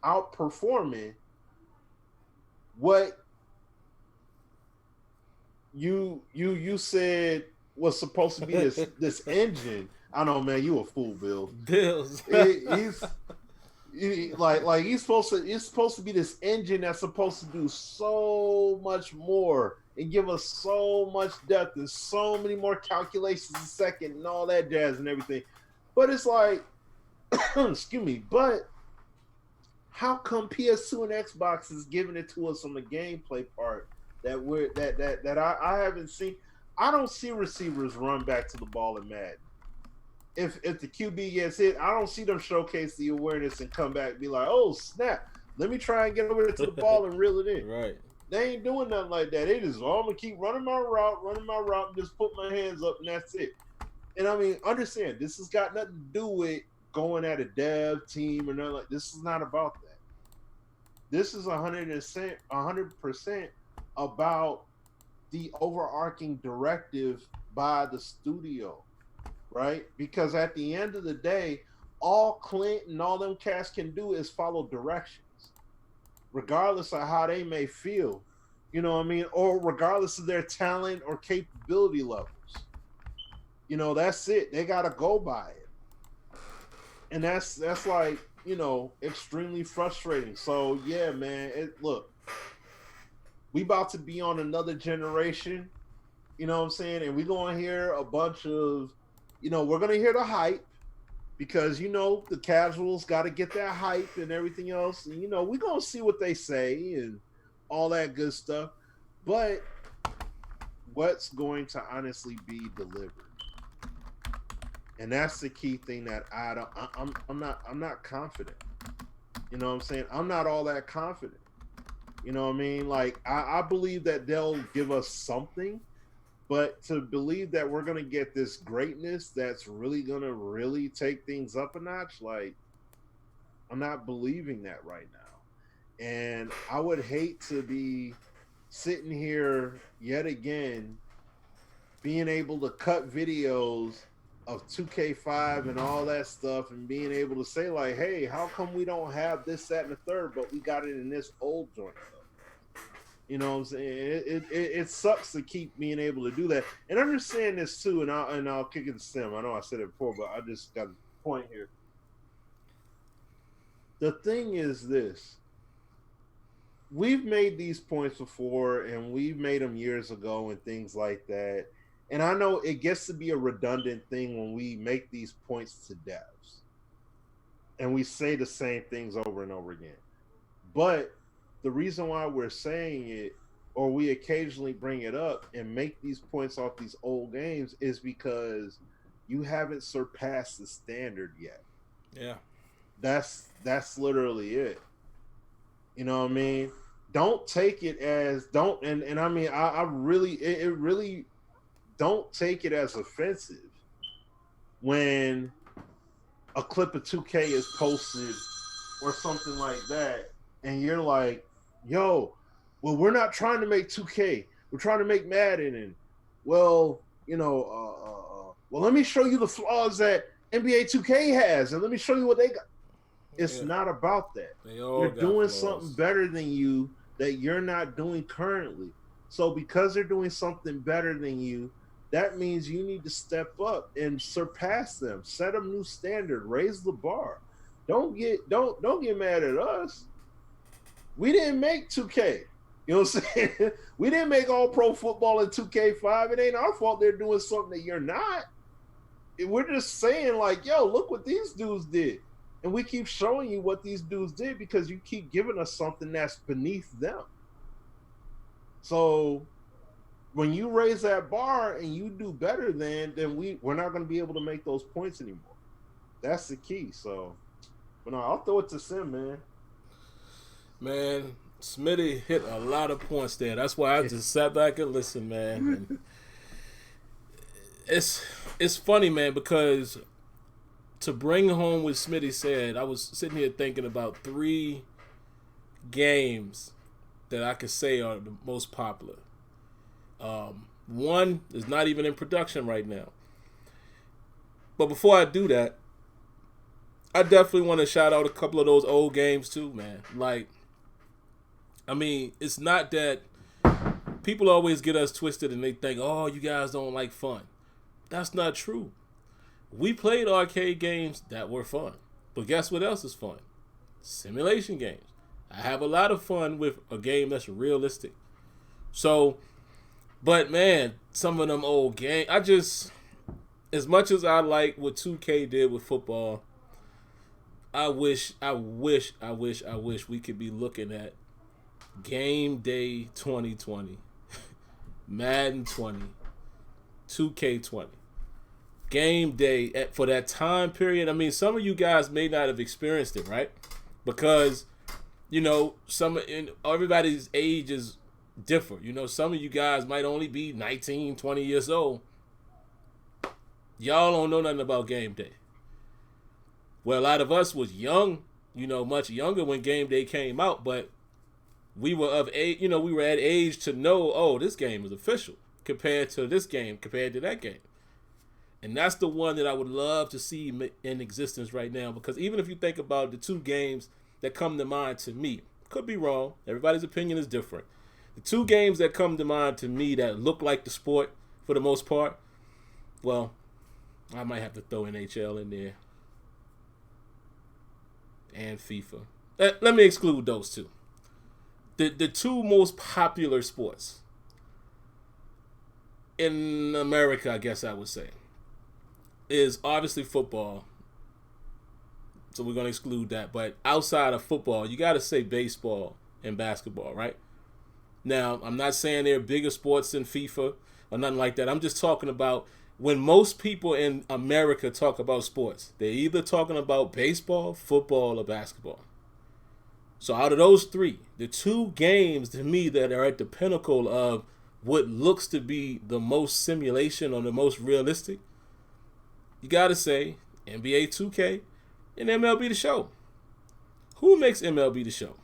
outperforming what you said was supposed to be this engine. I know, man, you a fool, Bill. Bills. He's supposed to. It's supposed to be this engine that's supposed to do so much more and give us so much depth and so many more calculations a second and all that jazz and everything. But it's like, excuse me. But how come PS2 and Xbox is giving it to us on the gameplay part that I haven't seen? I don't see receivers run back to the ball in Madden. If the QB gets hit, I don't see them showcase the awareness and come back and be like, oh, snap, let me try and get over there to the ball and reel it in. Right. They ain't doing nothing like that. They just, I'm going to keep running my route, and just put my hands up, and that's it. And I mean, understand, this has got nothing to do with going at a dev team or nothing like. This is not about that. This is 100% about the overarching directive by the studio, right? Because at the end of the day, all Clint and all them cats can do is follow directions, regardless of how they may feel, you know what I mean? Or regardless of their talent or capability levels. You know, that's it. They got to go by it. And that's like, you know, extremely frustrating. So, yeah, man, look, we about to be on another generation, you know what I'm saying? And we're going to hear a bunch of, you know, we're going to hear the hype because, you know, the casuals got to get that hype and everything else. And, you know, we're going to see what they say and all that good stuff. But what's going to honestly be delivered? And that's the key thing that I'm not confident. You know what I'm saying? I'm not all that confident. You know what I mean? Like, I believe that they'll give us something, but to believe that we're going to get this greatness that's really going to really take things up a notch, like, I'm not believing that right now. And I would hate to be sitting here yet again, being able to cut videos of 2K5 and all that stuff and being able to say, like, hey, how come we don't have this, that, and the third, but we got it in this old joint? You know what I'm saying? It sucks to keep being able to do that. And understand this too, and I'll kick it to Sim. I know I said it before, but I just got a point here. The thing is this. We've made these points before, and we've made them years ago and things like that. And I know it gets to be a redundant thing when we make these points to devs. And we say the same things over and over again. But the reason why we're saying it, or we occasionally bring it up and make these points off these old games, is because you haven't surpassed the standard yet. Yeah. That's literally it. You know what I mean? Don't take it as, and I mean, I really, it really, don't take it as offensive when a clip of 2K is posted or something like that, and you're like, yo, well, we're not trying to make 2K. We're trying to make Madden. And, well, you know, well, let me show you the flaws that NBA 2K has, and let me show you what they got. It's not about that. They're doing something better than you that you're not doing currently. So because they're doing something better than you, that means you need to step up and surpass them. Set a new standard. Raise the bar. Don't get mad at us. We didn't make 2K. You know what I'm saying? We didn't make All Pro Football in 2K5. It ain't our fault they're doing something that you're not. We're just saying, like, yo, look what these dudes did. And we keep showing you what these dudes did because you keep giving us something that's beneath them. So when you raise that bar and you do better, then we're not going to be able to make those points anymore. That's the key. So, but no, I'll throw it to Sim, man. Man, Smitty hit a lot of points there. That's why I just sat back and listened, man. And it's funny, man, because to bring home what Smitty said, I was sitting here thinking about 3 games that I could say are the most popular. One is not even in production right now. But before I do that, I definitely want to shout out a couple of those old games too, man. Like, I mean, it's not that people always get us twisted and they think, oh, you guys don't like fun. That's not true. We played arcade games that were fun. But guess what else is fun? Simulation games. I have a lot of fun with a game that's realistic. So, but man, some of them old games, as much as I like what 2K did with football, I wish we could be looking at Game Day 2020, Madden 20, 2K20. Game Day for that time period. I mean, some of you guys may not have experienced it, right? Because, you know, everybody's age is different. You know, some of you guys might only be 19, 20 years old. Y'all don't know nothing about Game Day. Well, a lot of us was young, you know, much younger when Game Day came out, but we were of age, you know, we were at age to know, oh, this game is official compared to this game, compared to that game. And that's the one that I would love to see in existence right now, because even if you think about the 2 games that come to mind to me, could be wrong, everybody's opinion is different. The 2 games that come to mind to me that look like the sport for the most part, well, I might have to throw NHL in there. And FIFA. Let me exclude those 2. The 2 most popular sports in America, I guess I would say, is obviously football. So we're going to exclude that. But outside of football, you got to say baseball and basketball, right? Now, I'm not saying they're bigger sports than FIFA or nothing like that. I'm just talking about when most people in America talk about sports, they're either talking about baseball, football, or basketball. So out of those 3, the 2 games to me that are at the pinnacle of what looks to be the most simulation or the most realistic, you got to say NBA 2K and MLB The Show. Who makes MLB The Show?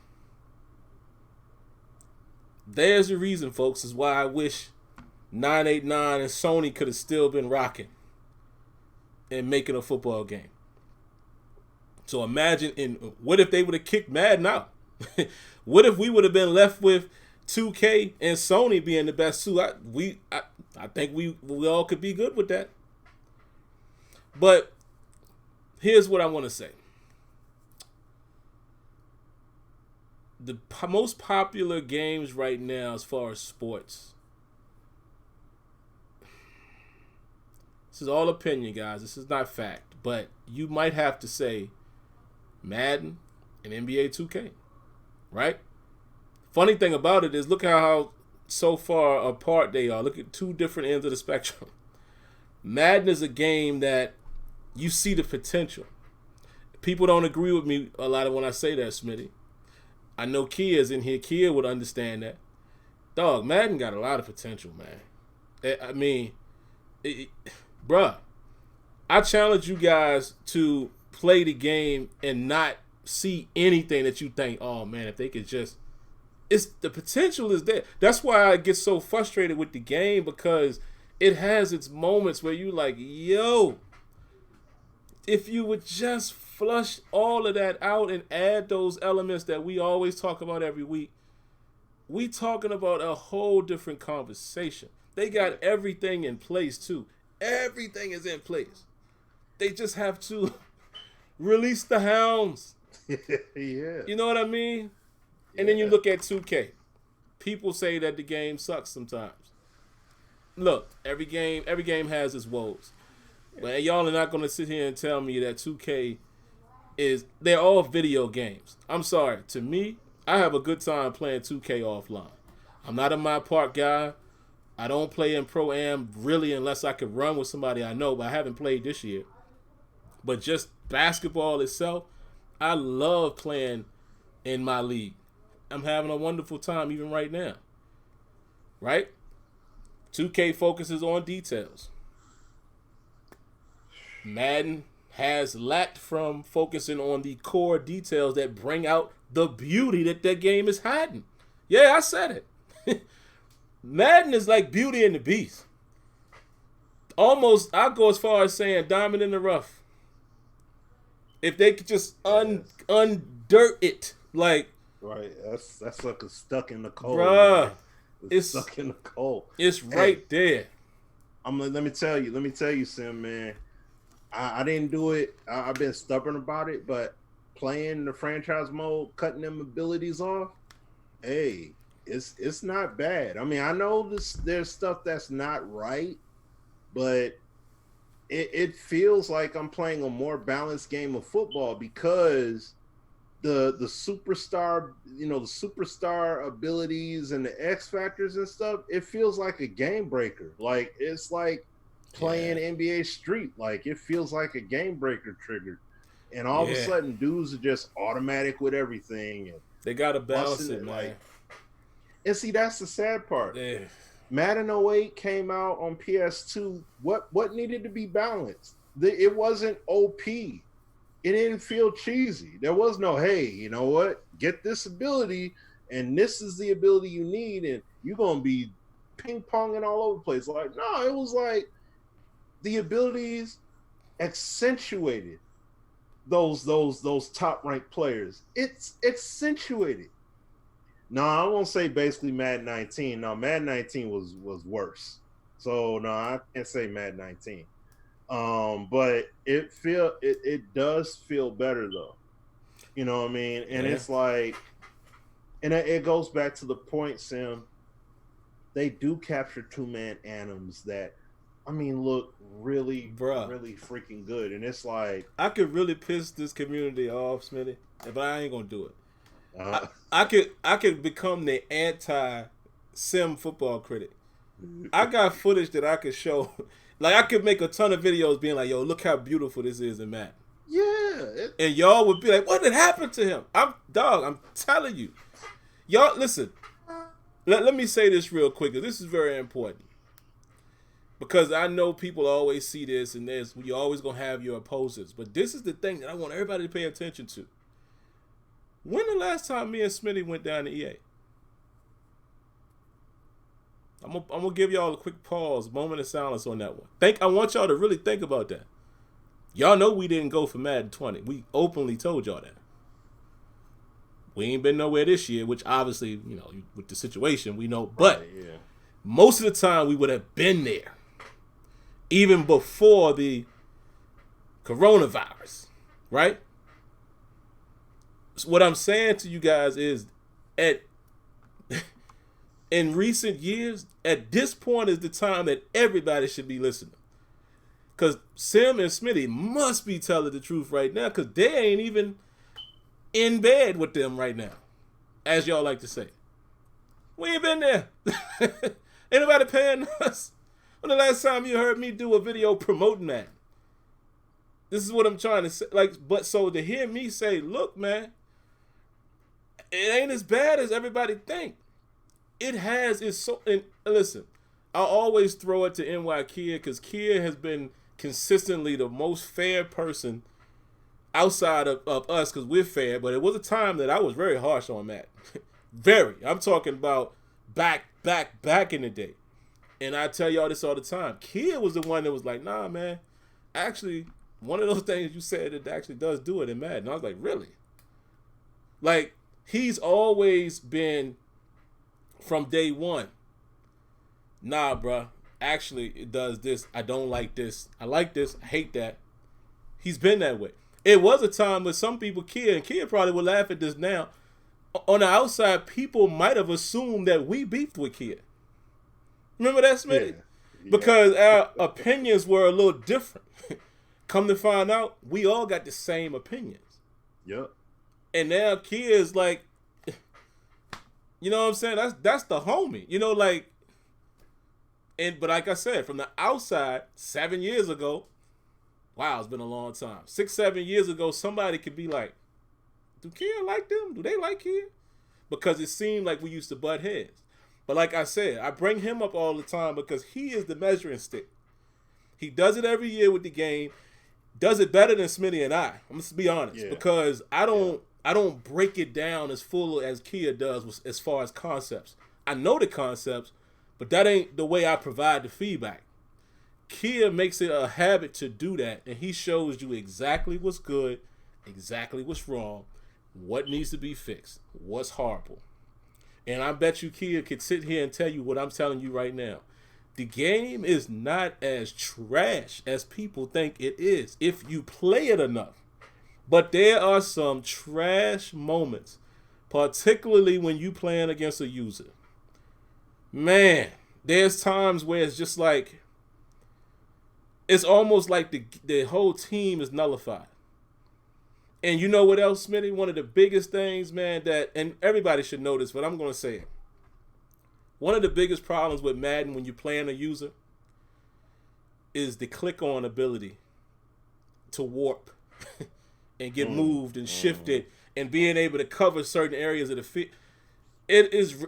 There's the reason, folks, is why I wish 989 and Sony could have still been rocking and making a football game. So imagine, what if they would have kicked Madden out? What if we would have been left with 2K and Sony being the best 2? I think we all could be good with that. But here's what I want to say. The most popular games right now as far as sports, this is all opinion, guys. This is not fact. But you might have to say Madden and NBA 2K, right? Funny thing about it is, look how so far apart they are. Look at 2 different ends of the spectrum. Madden is a game that you see the potential. People don't agree with me a lot when I say that, Smitty. I know Kia's in here. Kia would understand that. Dog, Madden got a lot of potential, man. I mean, bruh, I challenge you guys to play the game and not see anything that you think, oh man, if they could just, the potential is there. That's why I get so frustrated with the game, because it has its moments where you like, yo, if you would just flush all of that out and add those elements that we always talk about every week, we talking about a whole different conversation. They got everything in place too. Everything is in place. They just have to release the hounds. Yeah. You know what I mean? And then you look at 2K. People say that the game sucks sometimes. Look, every game has its woes. But y'all are not going to sit here and tell me that 2K is they're all video games. I'm sorry. To me, I have a good time playing 2K offline. I'm not a My Park guy. I don't play in Pro-Am really unless I could run with somebody I know, but I haven't played this year. But just basketball itself, I love playing in my league. I'm having a wonderful time even right now. Right? 2K focuses on details. Madden has lacked from focusing on the core details that bring out the beauty that game is hiding. Yeah, I said it. Madden is like Beauty and the Beast. Almost, I'll go as far as saying diamond in the rough. If they could just undirt it, like right, that's like stuck in the cold. Bruh, it's stuck in the cold. It's right there. Let me tell you, Sim, man. I didn't do it. I've been stubborn about it, but playing the franchise mode, cutting them abilities off, hey, it's not bad. I mean, I know there's stuff that's not right, but it feels like I'm playing a more balanced game of football because the superstar, the superstar abilities and the X factors and stuff, it feels like a game breaker. Like it's like playing NBA Street. Like it feels like a game breaker triggered. And all of a sudden dudes are just automatic with everything. And they gotta balance it, man. Like, and see, that's the sad part. Yeah. Madden 08 came out on PS2. What needed to be balanced? It wasn't OP. It didn't feel cheesy. There was no, hey, you know what? Get this ability, and this is the ability you need, and you're gonna be ping-ponging all over the place. Like, no, it was like the abilities accentuated those top-ranked players. It's accentuated. No, I won't say basically Madden 19. No, Madden 19 was worse. So no, I can't say Madden 19. But it does feel better though. You know what I mean? And it's like, and it goes back to the point, Sim. They do capture two-man anthems that, I mean, look really freaking good. And it's like, I could really piss this community off, Smitty, but I ain't gonna do it. I could become the anti-SimFBallCritic. I got footage that I could show. Like, I could make a ton of videos being like, yo, look how beautiful this is in Madden. Yeah. And y'all would be like, what did happen to him? I'm telling you. Y'all, listen. Let me say this real quick. This is very important. Because I know people always see this, and you're always going to have your opposers. But this is the thing that I want everybody to pay attention to. When the last time me and Smitty went down to EA? I'm gonna give y'all a quick pause, moment of silence on that one. I want y'all to really think about that. Y'all know we didn't go for Madden 20. We openly told y'all that. We ain't been nowhere this year, which obviously, with the situation, we know. But most of the time, we would have been there. Even before the coronavirus, right? So what I'm saying to you guys is, in recent years, at this point is the time that everybody should be listening. Because Sim and Smitty must be telling the truth right now, because they ain't even in bed with them right now, as y'all like to say. We ain't been there. Ain't nobody paying us. When the last time you heard me do a video promoting that? This is what I'm trying to say. But so to hear me say, look, man, it ain't as bad as everybody think. It has. It's so. And listen, I always throw it to NY Kia because Kia has been consistently the most fair person outside of us because we're fair. But it was a time that I was very harsh on Matt. Very. I'm talking about back in the day. And I tell y'all this all the time. Kia was the one that was like, nah, man. Actually, one of those things you said that actually does do it in Madden. And I was like, really? Like, he's always been from day one. Nah, bruh. Actually, it does this. I don't like this. I like this. I hate that. He's been that way. It was a time with some people, Kia, and Kia probably would laugh at this now. On the outside, people might have assumed that we beefed with Kia. Remember that, Smitty? Yeah. Because our opinions were a little different. Come to find out, we all got the same opinions. Yep. And now Kia is like, you know what I'm saying? That's the homie. You know, like, but like I said, from the outside, 7 years ago, wow, it's been a long time. 6, 7 years ago, somebody could be like, do Kia like them? Do they like Kia? Because it seemed like we used to butt heads. But like I said, I bring him up all the time because he is the measuring stick. He does it every year with the game. Does it better than Smitty and I. I'm just be honest, because I don't break it down as full as Kia does as far as concepts. I know the concepts, but that ain't the way I provide the feedback. Kia makes it a habit to do that, and he shows you exactly what's good, exactly what's wrong, what needs to be fixed, what's horrible. And I bet you Kia could sit here and tell you what I'm telling you right now. The game is not as trash as people think it is if you play it enough. But there are some trash moments, particularly when you playing against a user. Man, there's times where it's just like, it's almost like the whole team is nullified. And you know what else, Smitty? One of the biggest things, man, that, and everybody should know this, but I'm going to say it. One of the biggest problems with Madden when you're playing a user is the click-on ability to warp and get moved and shifted and being able to cover certain areas of the field. It is,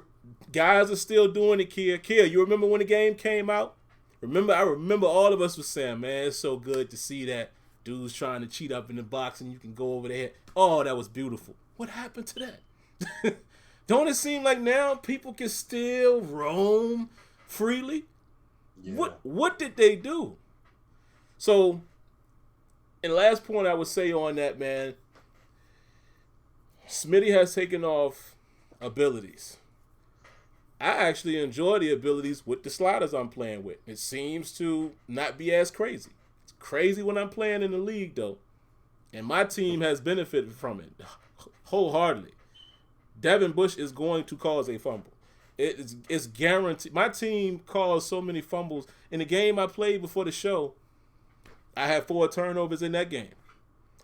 guys are still doing it, Kia. Kia, you remember when the game came out? I remember all of us was saying, man, it's so good to see that dude's trying to cheat up in the box and you can go over there. Oh, that was beautiful. What happened to that? Don't it seem like now people can still roam freely? Yeah. What did they do? So, and last point I would say on that, man, Smitty has taken off abilities. I actually enjoy the abilities with the sliders I'm playing with. It seems to not be as crazy. It's crazy when I'm playing in the league, though. And my team has benefited from it wholeheartedly. Devin Bush is going to cause a fumble. It's guaranteed. My team caused so many fumbles. In the game I played before the show, I had 4 turnovers in that game.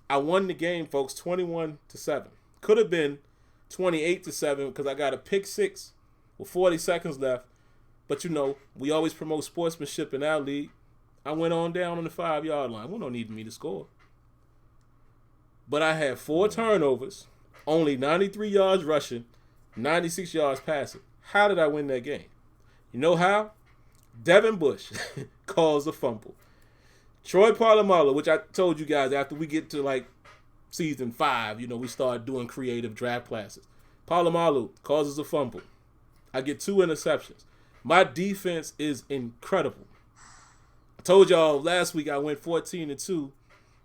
I won the game, folks, 21-7. Could have been 28-7 because I got a pick 6 with 40 seconds left. But, you know, we always promote sportsmanship in our league. I went on down on the 5-yard line. We don't need me to score. But I had 4 turnovers, only 93 yards rushing, 96 yards passing. How did I win that game? You know how? Devin Bush caused a fumble. Troy Polamalu, which I told you guys after we get to like season 5, you know, we start doing creative draft classes. Polamalu causes a fumble. I get 2 interceptions. My defense is incredible. I told y'all last week I went 14-2.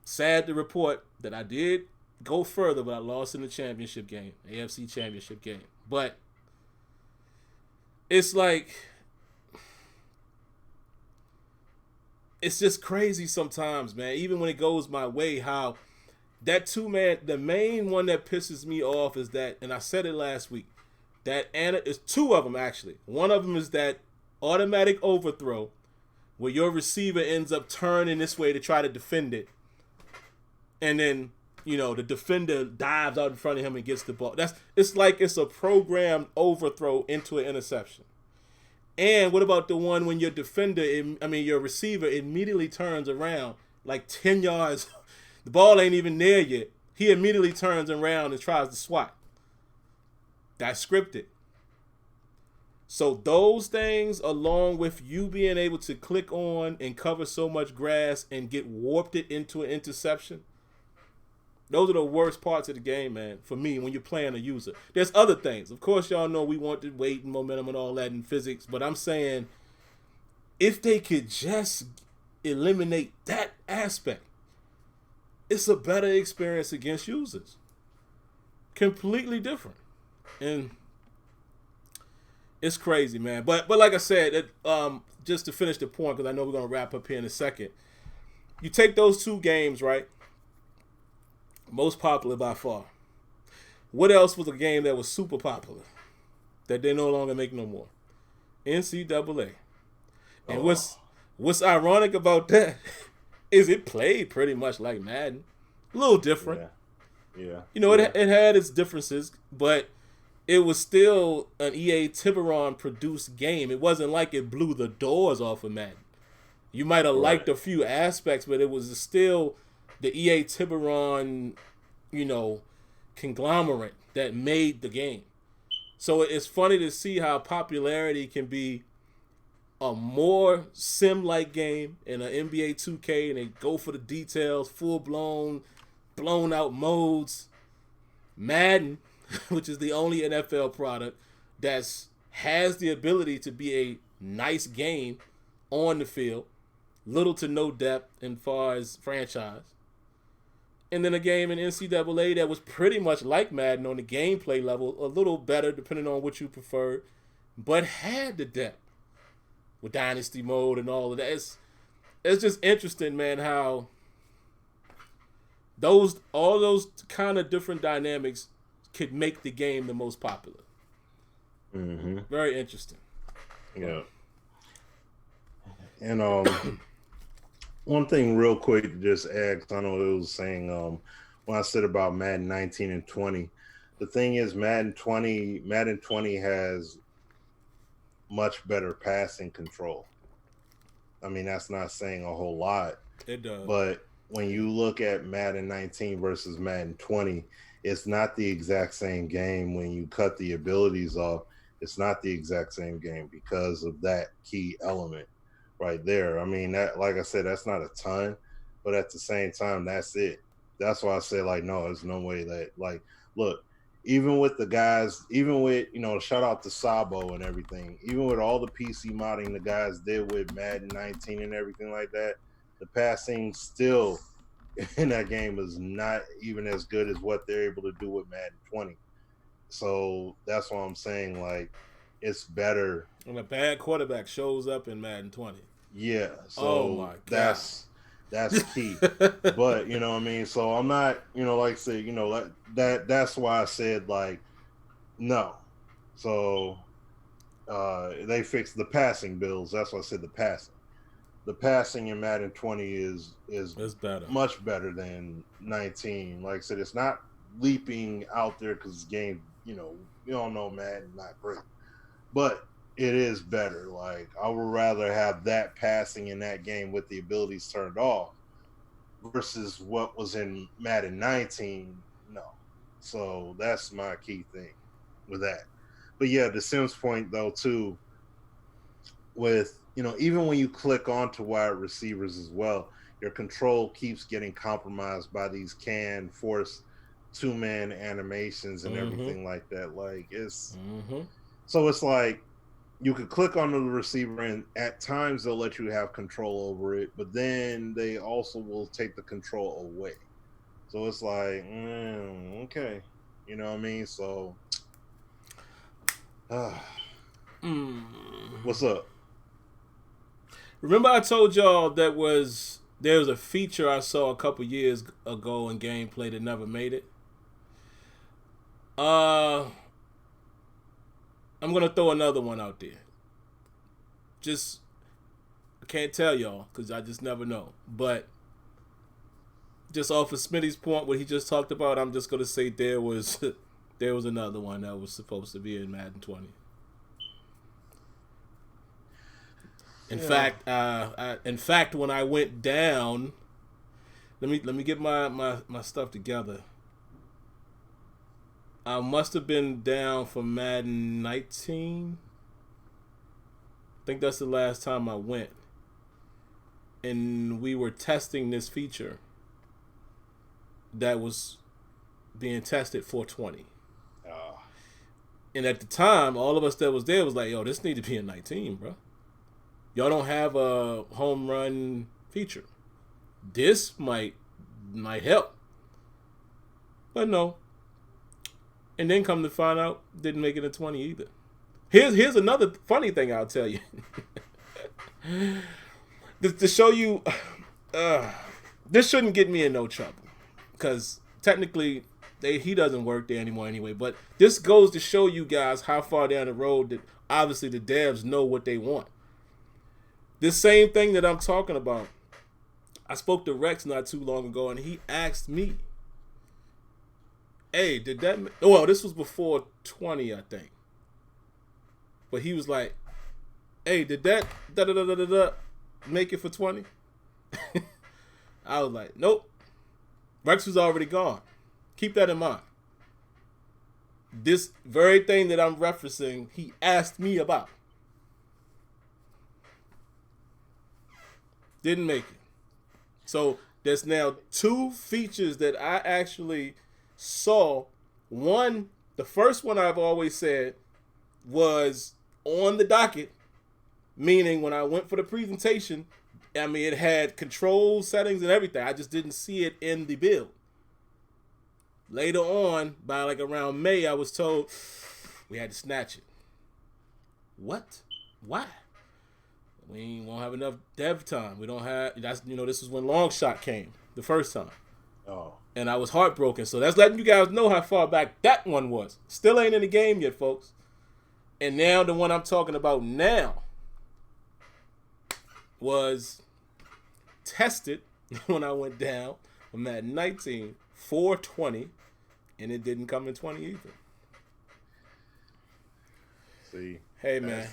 Sad to report that I did go further, but I lost in the championship game, AFC championship game. But it's like, it's just crazy sometimes, man. Even when it goes my way, how that 2-man, the main one that pisses me off is that, and I said it last week, that it's 2 of them actually. One of them is that automatic overthrow where your receiver ends up turning this way to try to defend it. And then, you know, the defender dives out in front of him and gets the ball. It's like it's a programmed overthrow into an interception. And what about the one when your your receiver immediately turns around like 10 yards, the ball ain't even there yet. He immediately turns around and tries to swat. That's scripted. So those things, along with you being able to click on and cover so much grass and get warped it into an interception, those are the worst parts of the game, man, for me, when you're playing a user. There's other things. Of course, y'all know we want the weight and momentum and all that in physics, but I'm saying if they could just eliminate that aspect, it's a better experience against users. Completely different. And it's crazy, man. But like I said, just to finish the point, because I know we're going to wrap up here in a second. You take those 2 games, right? Most popular by far. What else was a game that was super popular that they no longer make no more? NCAA. And what's ironic about that is it played pretty much like Madden. A little different. Yeah. You know, it had its differences, but it was still an EA Tiburon produced game. It wasn't like it blew the doors off of Madden. You might have liked a few aspects, but it was still the EA Tiburon, you know, conglomerate that made the game. So it's funny to see how popularity can be a more sim-like game in an NBA 2K, and they go for the details, full-blown, blown-out modes. Madden, which is the only NFL product that has the ability to be a nice game on the field, little to no depth as far as franchise. And then a game in NCAA that was pretty much like Madden on the gameplay level, a little better depending on what you preferred, but had the depth with Dynasty mode and all of that. It's just interesting, man, how all those kind of different dynamics could make the game the most popular. Mm-hmm. Very interesting. Yeah. And one thing real quick to just add, because I know it was saying when I said about Madden 19 and 20, the thing is Madden 20 has much better passing control. I mean, that's not saying a whole lot. It does. But when you look at Madden 19 versus Madden 20, it's not the exact same game. When you cut the abilities off, it's not the exact same game because of that key element right there. I mean, that, like I said, that's not a ton, but at the same time, that's it. That's why I say, like, no, there's no way that, like, look, even with the guys, even with, you know, shout out to Sabo and everything, even with all the PC modding the guys did with Madden 19 and everything like that, the passing still in that game is not even as good as what they're able to do with Madden 20. So that's why I'm saying, like, it's better. When a bad quarterback shows up in Madden 20. Yeah. So oh my God. That's key. But, you know what I mean? So I'm not, you know, like I said, you know, that's why I said, like, no. So they fixed the passing bills. That's why I said the passing. The passing in Madden 20 is better. Much better than 19. Like I said, it's not leaping out there because game, you know, you all know Madden not great, but it is better. Like, I would rather have that passing in that game with the abilities turned off versus what was in Madden 19. No. So that's my key thing with that. But yeah, the Sims point though too, with, you know, even when you click onto wide receivers as well, your control keeps getting compromised by these canned forced two-man animations and everything like that. Like, it's so it's like you could click on the receiver and at times they'll let you have control over it, but then they also will take the control away. So it's like, okay, you know what I mean? So what's up? Remember I told y'all there was a feature I saw a couple years ago in gameplay that never made it? I'm going to throw another one out there. Just, I can't tell y'all because I just never know. But just off of Smitty's point, what he just talked about, I'm just going to say there was another one that was supposed to be in Madden 20. In fact, when I went down, let me get my stuff together. I must have been down for Madden 19. I think that's the last time I went. And we were testing this feature that was being tested for 20. And at the time, all of us that was there was like, yo, this need to be a 19, bro. Y'all don't have a home run feature. This might help. But no. And then come to find out, didn't make it a 20 either. Here's another funny thing I'll tell you. to show you, this shouldn't get me in no trouble. Because technically, he doesn't work there anymore anyway. But this goes to show you guys how far down the road that obviously the devs know what they want. This same thing that I'm talking about, I spoke to Rex not too long ago, and he asked me, hey, did that? Well, this was before 20, I think. But he was like, hey, did that make it for 20? I was like, nope. Rex was already gone. Keep that in mind. This very thing that I'm referencing, he asked me about. Didn't make it. So there's now 2 features that I actually saw. One, the first one I've always said was on the docket, meaning when I went for the presentation, I mean, it had control settings and everything. I just didn't see it in the build. Later on, by like around May, I was told we had to snatch it. What? Why? We won't have enough dev time. We don't have. That's this is when Longshot came the first time. Oh. And I was heartbroken. So that's letting you guys know how far back that one was. Still ain't in the game yet, folks. And now the one I'm talking about now was tested when I went down from Madden 19 420, and it didn't come in 20 either. See, hey man,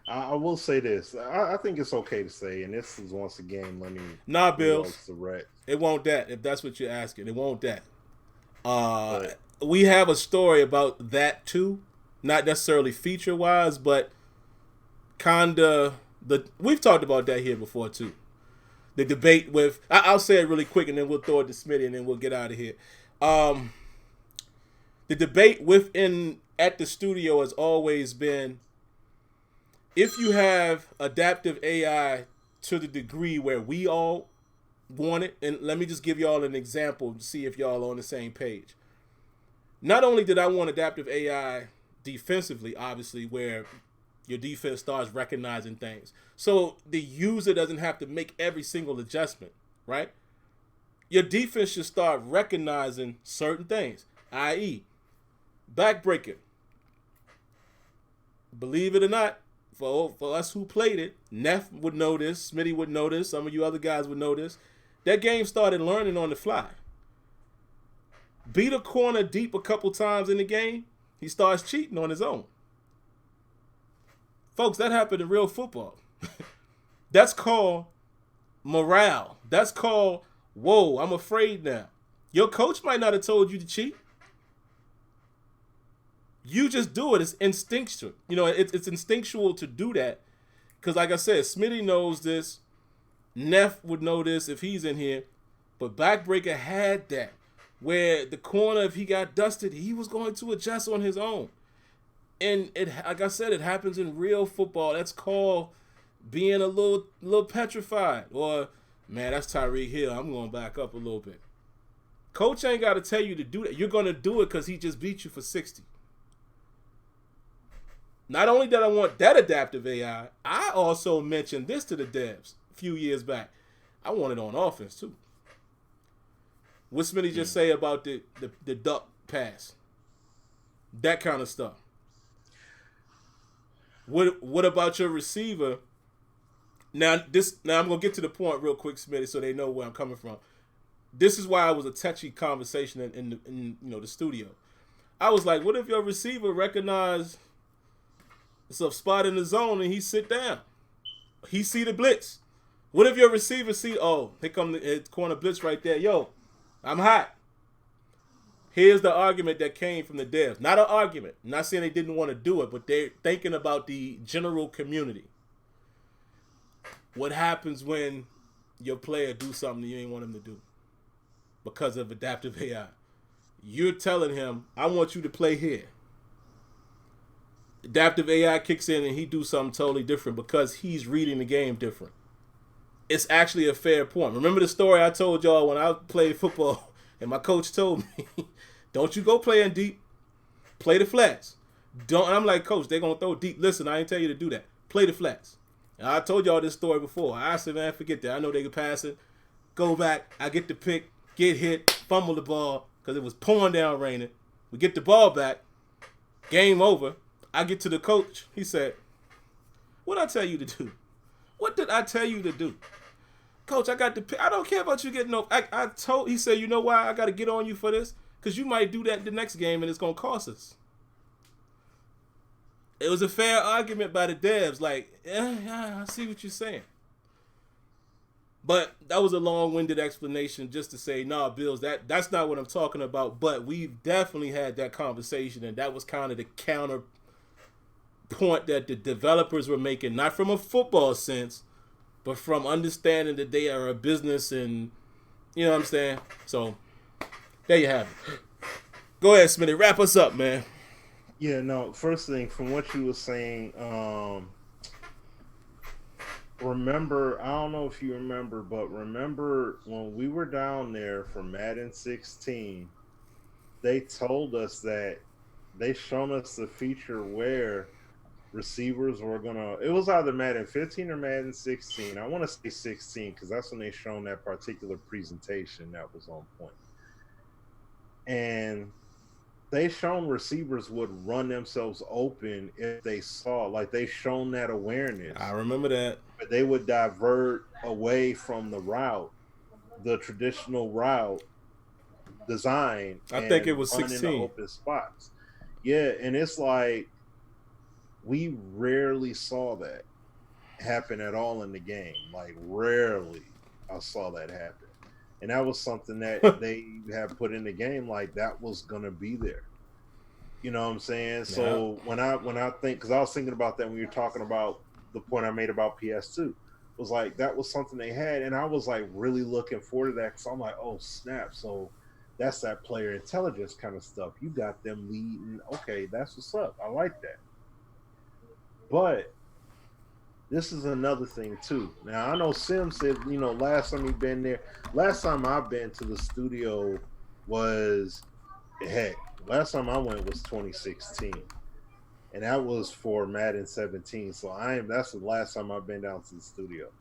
I will say this. I think it's okay to say, and this is once again, let me. Nah, Bills. It won't that. If that's what you're asking, it won't that. We have a story about that too, not necessarily feature wise, but kinda we've talked about that here before too. The debate with I'll say it really quick and then we'll throw it to Smitty and then we'll get out of here. The debate within at the studio has always been, if you have adaptive AI to the degree where we all want it, and let me just give y'all an example to see if y'all are on the same page. Not only did I want adaptive AI defensively, obviously, where your defense starts recognizing things, so the user doesn't have to make every single adjustment, right? Your defense should start recognizing certain things, i.e., backbreaker. Believe it or not, for us who played it, Neff would know this, Smitty would know this, some of you other guys would know this. That game started learning on the fly. Beat a corner deep a couple times in the game, he starts cheating on his own. Folks, that happened in real football. That's called morale. That's called, whoa, I'm afraid now. Your coach might not have told you to cheat. You just do it. It's instinctual. It's instinctual to do that. Because like I said, Smitty knows this. Neff would know this if he's in here. But Backbreaker had that. Where the corner, if he got dusted, he was going to adjust on his own. And it, like I said, it happens in real football. That's called being a little petrified. Or, man, that's Tyreek Hill. I'm going to back up a little bit. Coach ain't got to tell you to do that. You're going to do it because he just beat you for 60. Not only did I want that adaptive AI, I also mentioned this to the devs a few years back. I want it on offense too. What Smitty just say about the duck pass? That kind of stuff. What about your receiver? Now I'm gonna get to the point real quick, Smitty, so they know where I'm coming from. This is why it was a touchy conversation in the studio. I was like, what if your receiver recognized it's a spot in the zone and he sit down? He see the blitz. What if your receiver see, oh, here come the corner blitz right there. Yo, I'm hot. Here's the argument that came from the devs. Not an argument. I'm not saying they didn't want to do it, but they're thinking about the general community. What happens when your player do something you ain't want him to do because of adaptive AI? You're telling him, I want you to play here. Adaptive AI kicks in and he do something totally different because he's reading the game different. It's actually a fair point. Remember the story I told y'all when I played football and my coach told me, don't you go playing deep. Play the flats. And I'm like, coach, they're going to throw deep. Listen, I ain't tell you to do that. Play the flats. And I told y'all this story before. I said, man, forget that. I know they can pass it. Go back. I get the pick, get hit, fumble the ball because it was pouring down raining. We get the ball back. Game over. I get to the coach. He said, what did I tell you to do? What did I tell you to do? Coach, I got the pick. I don't care about you getting no. He said, you know why I got to get on you for this? Because you might do that the next game and it's going to cost us. It was a fair argument by the devs. Like, yeah, I see what you're saying. But that was a long-winded explanation just to say, nah, Bills, that's not what I'm talking about. But we've definitely had that conversation, and that was kind of the counter point that the developers were making, not from a football sense, but from understanding that they are a business and, you know what I'm saying? So, there you have it. Go ahead, Smitty. Wrap us up, man. Yeah, no, first thing, from what you were saying, remember, I don't know if you remember, but remember when we were down there for Madden 16, they told us that they shown us the feature where receivers were gonna, it was either Madden 15 or Madden 16. I want to say 16 because that's when they shown that particular presentation that was on point. And they shown receivers would run themselves open if they saw, like they shown that awareness. I remember that. But they would divert away from the route, the traditional route design. I think it was run 16. in the open spots. Yeah, and it's like we rarely saw that happen at all in the game. Like rarely I saw that happen. And that was something that they have put in the game, like that was gonna be there. You know what I'm saying? So when I think, because I was thinking about that when you were talking about the point I made about PS2, was like that was something they had, and I was like really looking forward to that because I'm like, oh snap! So that's that player intelligence kind of stuff. You got them leading. Okay, that's what's up. I like that. But this is another thing too. Now I know Sim said, you know, last time I've been to the studio was, heck, last time I went was 2016, and that was for Madden 17. So that's the last time I've been down to the studio.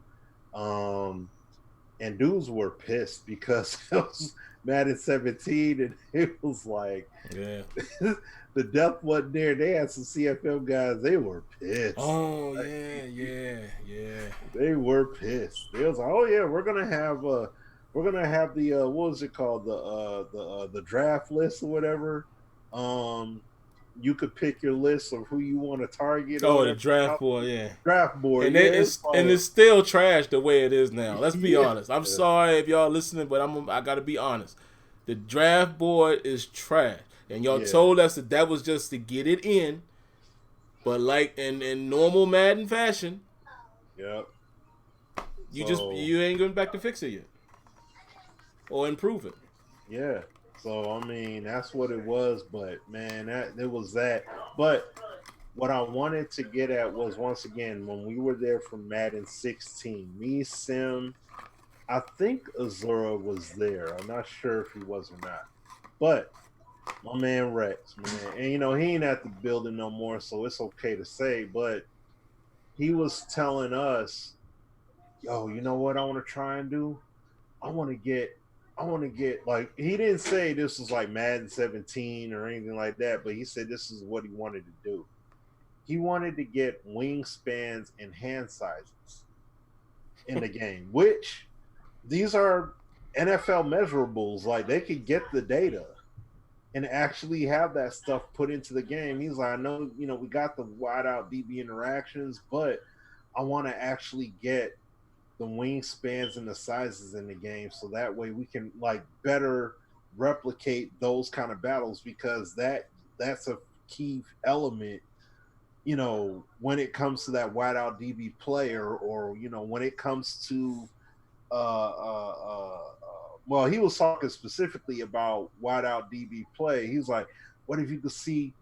And dudes were pissed because it was Madden 17, and it was like, yeah. The depth wasn't there. They had some CFM guys. They were pissed. Oh yeah. They were pissed. They was like, oh yeah, we're gonna have the what was it called, the draft list or whatever. You could pick your list of who you want to target. Oh, the draft board, yeah. Draft board, and it's still trash the way it is now. Let's be honest. I'm sorry if y'all listening, but I gotta be honest. The draft board is trash. And y'all told us that was just to get it in, but like in normal Madden fashion, you ain't going back to fix it yet or improve it. Yeah. So I mean that's what it was, but man, it was that. But what I wanted to get at was, once again, when we were there for Madden 16, me, Sim, I think Azura was there. I'm not sure if he was or not, but my man Rex, man, and you know he ain't at the building no more, so it's okay to say. But he was telling us, "Yo, you know what I want to try and do? I want to get like, he didn't say this was like Madden 17 or anything like that, but he said this is what he wanted to do. He wanted to get wingspans and hand sizes in the game, which these are NFL measurables. Like they could get the data and actually have that stuff put into the game. He's like, I know, you know, we got the wide out DB interactions, but I want to actually get the wingspans and the sizes in the game, so that way we can like better replicate those kind of battles, because that's a key element, you know, when it comes to that wide out DB player, or you know, when it comes to well, he was talking specifically about wide out DB play. He's like, what if you could see,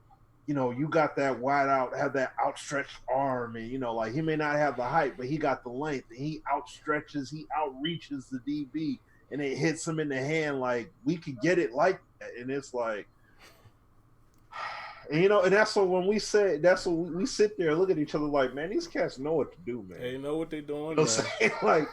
you know, you got that wide out, have that outstretched arm, and you know, like he may not have the height, but he got the length, and he outstretches, he outreaches the DB, and it hits him in the hand. Like we could get it like that, and it's like, and you know, and that's what when we say, that's what we sit there and look at each other like, man, these cats know what to do, man. They know what they're doing. You know what I'm saying?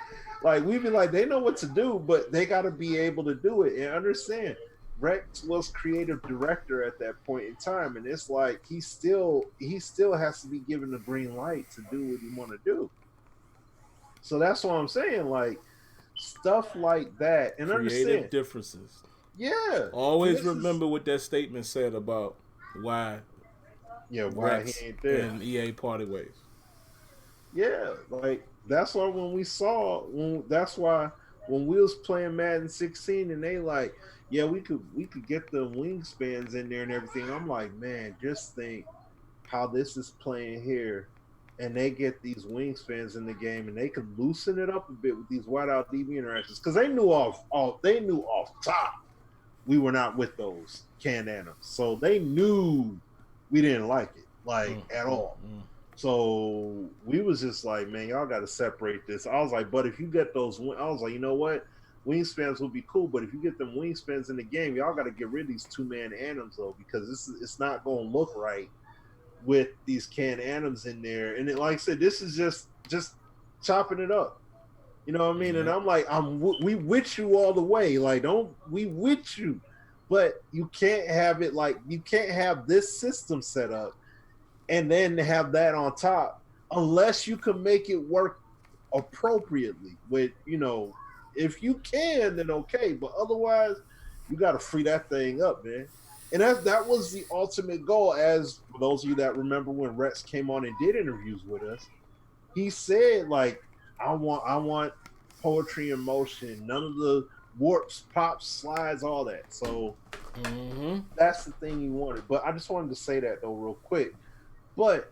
Like we be like, they know what to do, but they got to be able to do it and understand. Rex was creative director at that point in time, and it's like he still has to be given the green light to do what he want to do. So that's what I'm saying, like stuff like that, and creative understand differences. Yeah. Always remember what that statement said about why why Rex he ain't there. and EA parted ways. Yeah, like that's why that's why when we was playing Madden 16 and they like, yeah, we could get the wingspans in there and everything. I'm like, man, just think how this is playing here, and they get these wingspans in the game and they could loosen it up a bit with these wideout DB interactions because they knew off top we were not with those canned animals, so they knew we didn't like it at all. So we was just like, man, y'all got to separate this. I was like, but if you get those, I was like, you know what? Wingspans will be cool, but if you get them wingspans in the game, y'all got to get rid of these 2-man animals though, because it's not going to look right with these canned animals in there. And like I said, this is just chopping it up. You know what I mean? Yeah. And I'm like, we with you all the way. Like, we with you, but you can't have it like you can't have this system set up and then have that on top unless you can make it work appropriately with, if you can, then okay. But otherwise, you got to free that thing up, man. And that was the ultimate goal. As for those of you that remember when Rex came on and did interviews with us, he said, like, I want poetry in motion, none of the warps, pops, slides, all that. So that's the thing he wanted. But I just wanted to say that though real quick. But,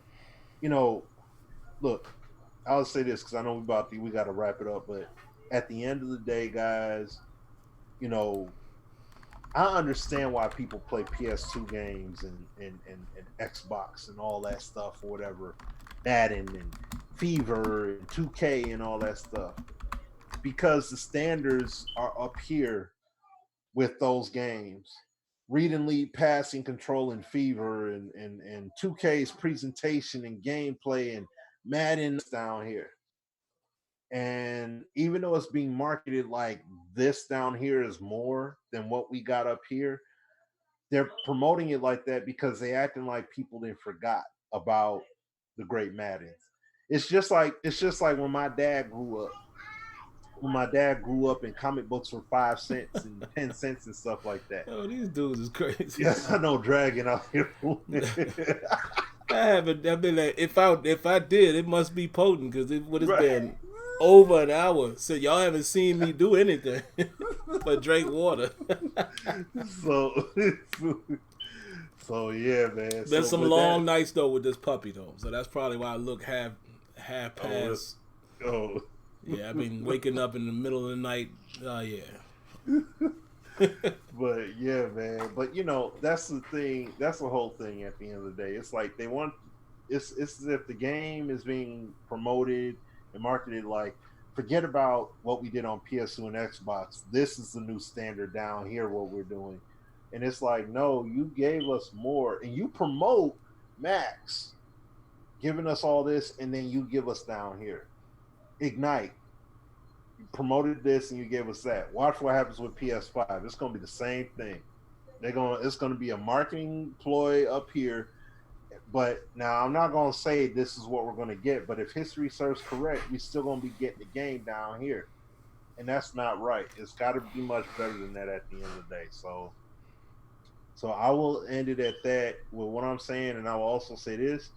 look, I'll say this because I know we got to wrap it up. But at the end of the day, guys, I understand why people play PS2 games and Xbox and all that stuff or whatever, Madden and Fever and 2K and all that stuff, because the standards are up here with those games. Read and lead, passing, control, and Fever, and 2K's presentation and gameplay, and Madden down here. And even though it's being marketed like this down here is more than what we got up here, they're promoting it like that because they acting like people then forgot about the great Maddens. It's just like when my dad grew up. When my dad grew up and comic books were 5 cents and 10 cents and stuff like that. Oh, these dudes is crazy. Yes, I know, dragging out here. I haven't. I mean, like, if I did, it must be potent because it would have been over an hour. So y'all haven't seen me do anything but drink water. So yeah, man. There's some long nights though with this puppy though, so that's probably why I look half past. Oh. Yeah, I've been waking up in the middle of the night. Yeah. But yeah, man. But that's the thing. That's the whole thing. At the end of the day, it's like it's as if the game is being promoted and marketed like, forget about what we did on PS2 and Xbox. This is the new standard down here. What we're doing, and it's like, no, you gave us more, and you promote Max, giving us all this, and then you give us down here. Ignite. You promoted this and you gave us that. Watch what happens with PS5. It's going to be the same thing. It's going to be a marketing ploy up here. But now I'm not going to say this is what we're going to get. But if history serves correct, we're still going to be getting the game down here, and that's not right. It's got to be much better than that at the end of the day. So I will end it at that with what I'm saying, and I will also say this.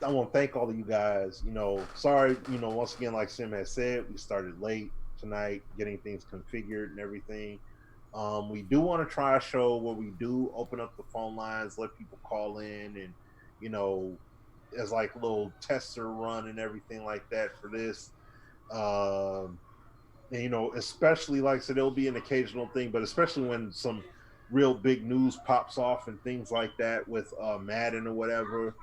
I want to thank all of you guys. Sorry, once again, like Sim has said, we started late tonight, getting things configured and everything. We do want to try a show where we do open up the phone lines, let people call in, and as like a little tester run and everything like that for this. And, especially like I said, it'll be an occasional thing, but especially when some real big news pops off and things like that with Madden or whatever.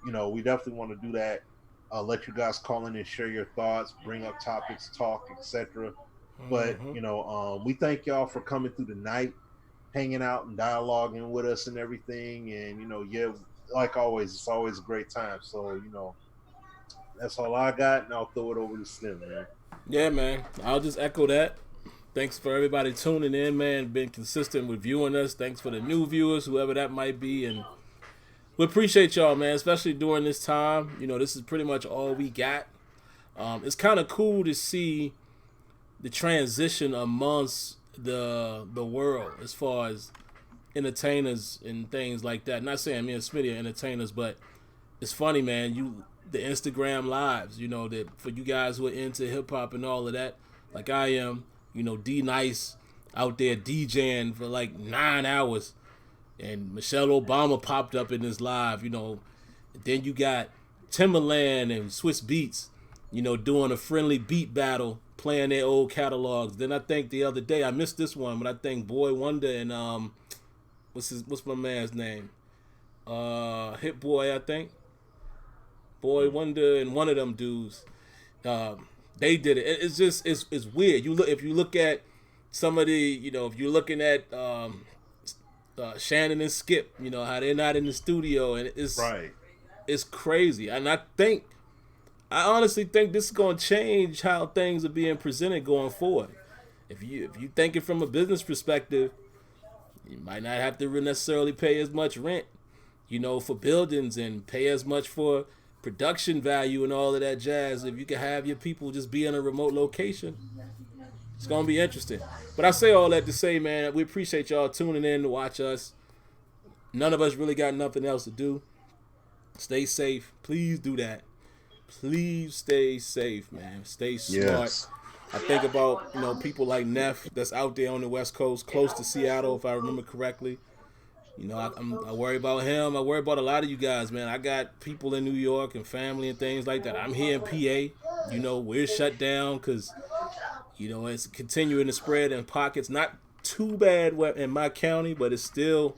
We definitely want to do that. Let you guys call in and share your thoughts, bring up topics, talk, etc. But we thank y'all for coming through the night, hanging out and dialoguing with us and everything. And like always, it's always a great time. So that's all I got, and I'll throw it over to Slim, man. Yeah, man. I'll just echo that. Thanks for everybody tuning in, man. Been consistent with viewing us. Thanks for the new viewers, whoever that might be, and we appreciate y'all, man, especially during this time. This is pretty much all we got. It's kind of cool to see the transition amongst the world as far as entertainers and things like that. Not saying me and Smitty are entertainers, but it's funny, man. The Instagram lives, that for you guys who are into hip hop and all of that, like I am, D Nice out there DJing for like 9 hours, and Michelle Obama popped up in this live, Then you got Timberland and Swiss Beats, doing a friendly beat battle, playing their old catalogs. Then I think the other day, I missed this one, but I think Boy Wonder and what's my man's name? Hit Boy, I think. Boy Wonder and one of them dudes, they did it. It's just it's weird. If you look at some of the, if you're looking at Shannon and Skip, how they're not in the studio, and it's crazy. And I honestly think this is going to change how things are being presented going forward. If you think it from a business perspective, you might not have to necessarily pay as much rent, for buildings, and pay as much for production value and all of that jazz. If you can have your people just be in a remote location, it's going to be interesting. But I say all that to say, man, we appreciate y'all tuning in to watch us. None of us really got nothing else to do. Stay safe. Please do that. Please stay safe, man. Stay smart. Yes. I think about, people like Neff that's out there on the West Coast, close to Seattle, if I remember correctly. I worry about him. I worry about a lot of you guys, man. I got people in New York and family and things like that. I'm here in PA. We're shut down because, it's continuing to spread in pockets. Not too bad in my county, but it's still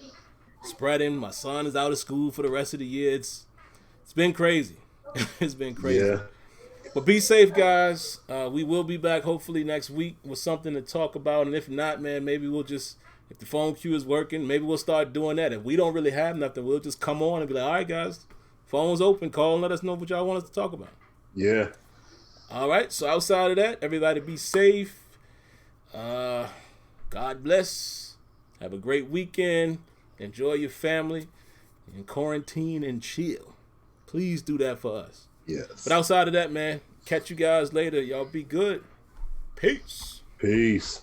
spreading. My son is out of school for the rest of the year. It's been crazy. It's been crazy. Yeah. But be safe, guys. We will be back hopefully next week with something to talk about. And if not, man, maybe we'll just... If the phone queue is working, maybe we'll start doing that. If we don't really have nothing, we'll just come on and be like, all right, guys, phone's open. Call and let us know what y'all want us to talk about. Yeah. All right. So outside of that, everybody be safe. God bless. Have a great weekend. Enjoy your family. And quarantine and chill. Please do that for us. Yes. But outside of that, man, catch you guys later. Y'all be good. Peace. Peace.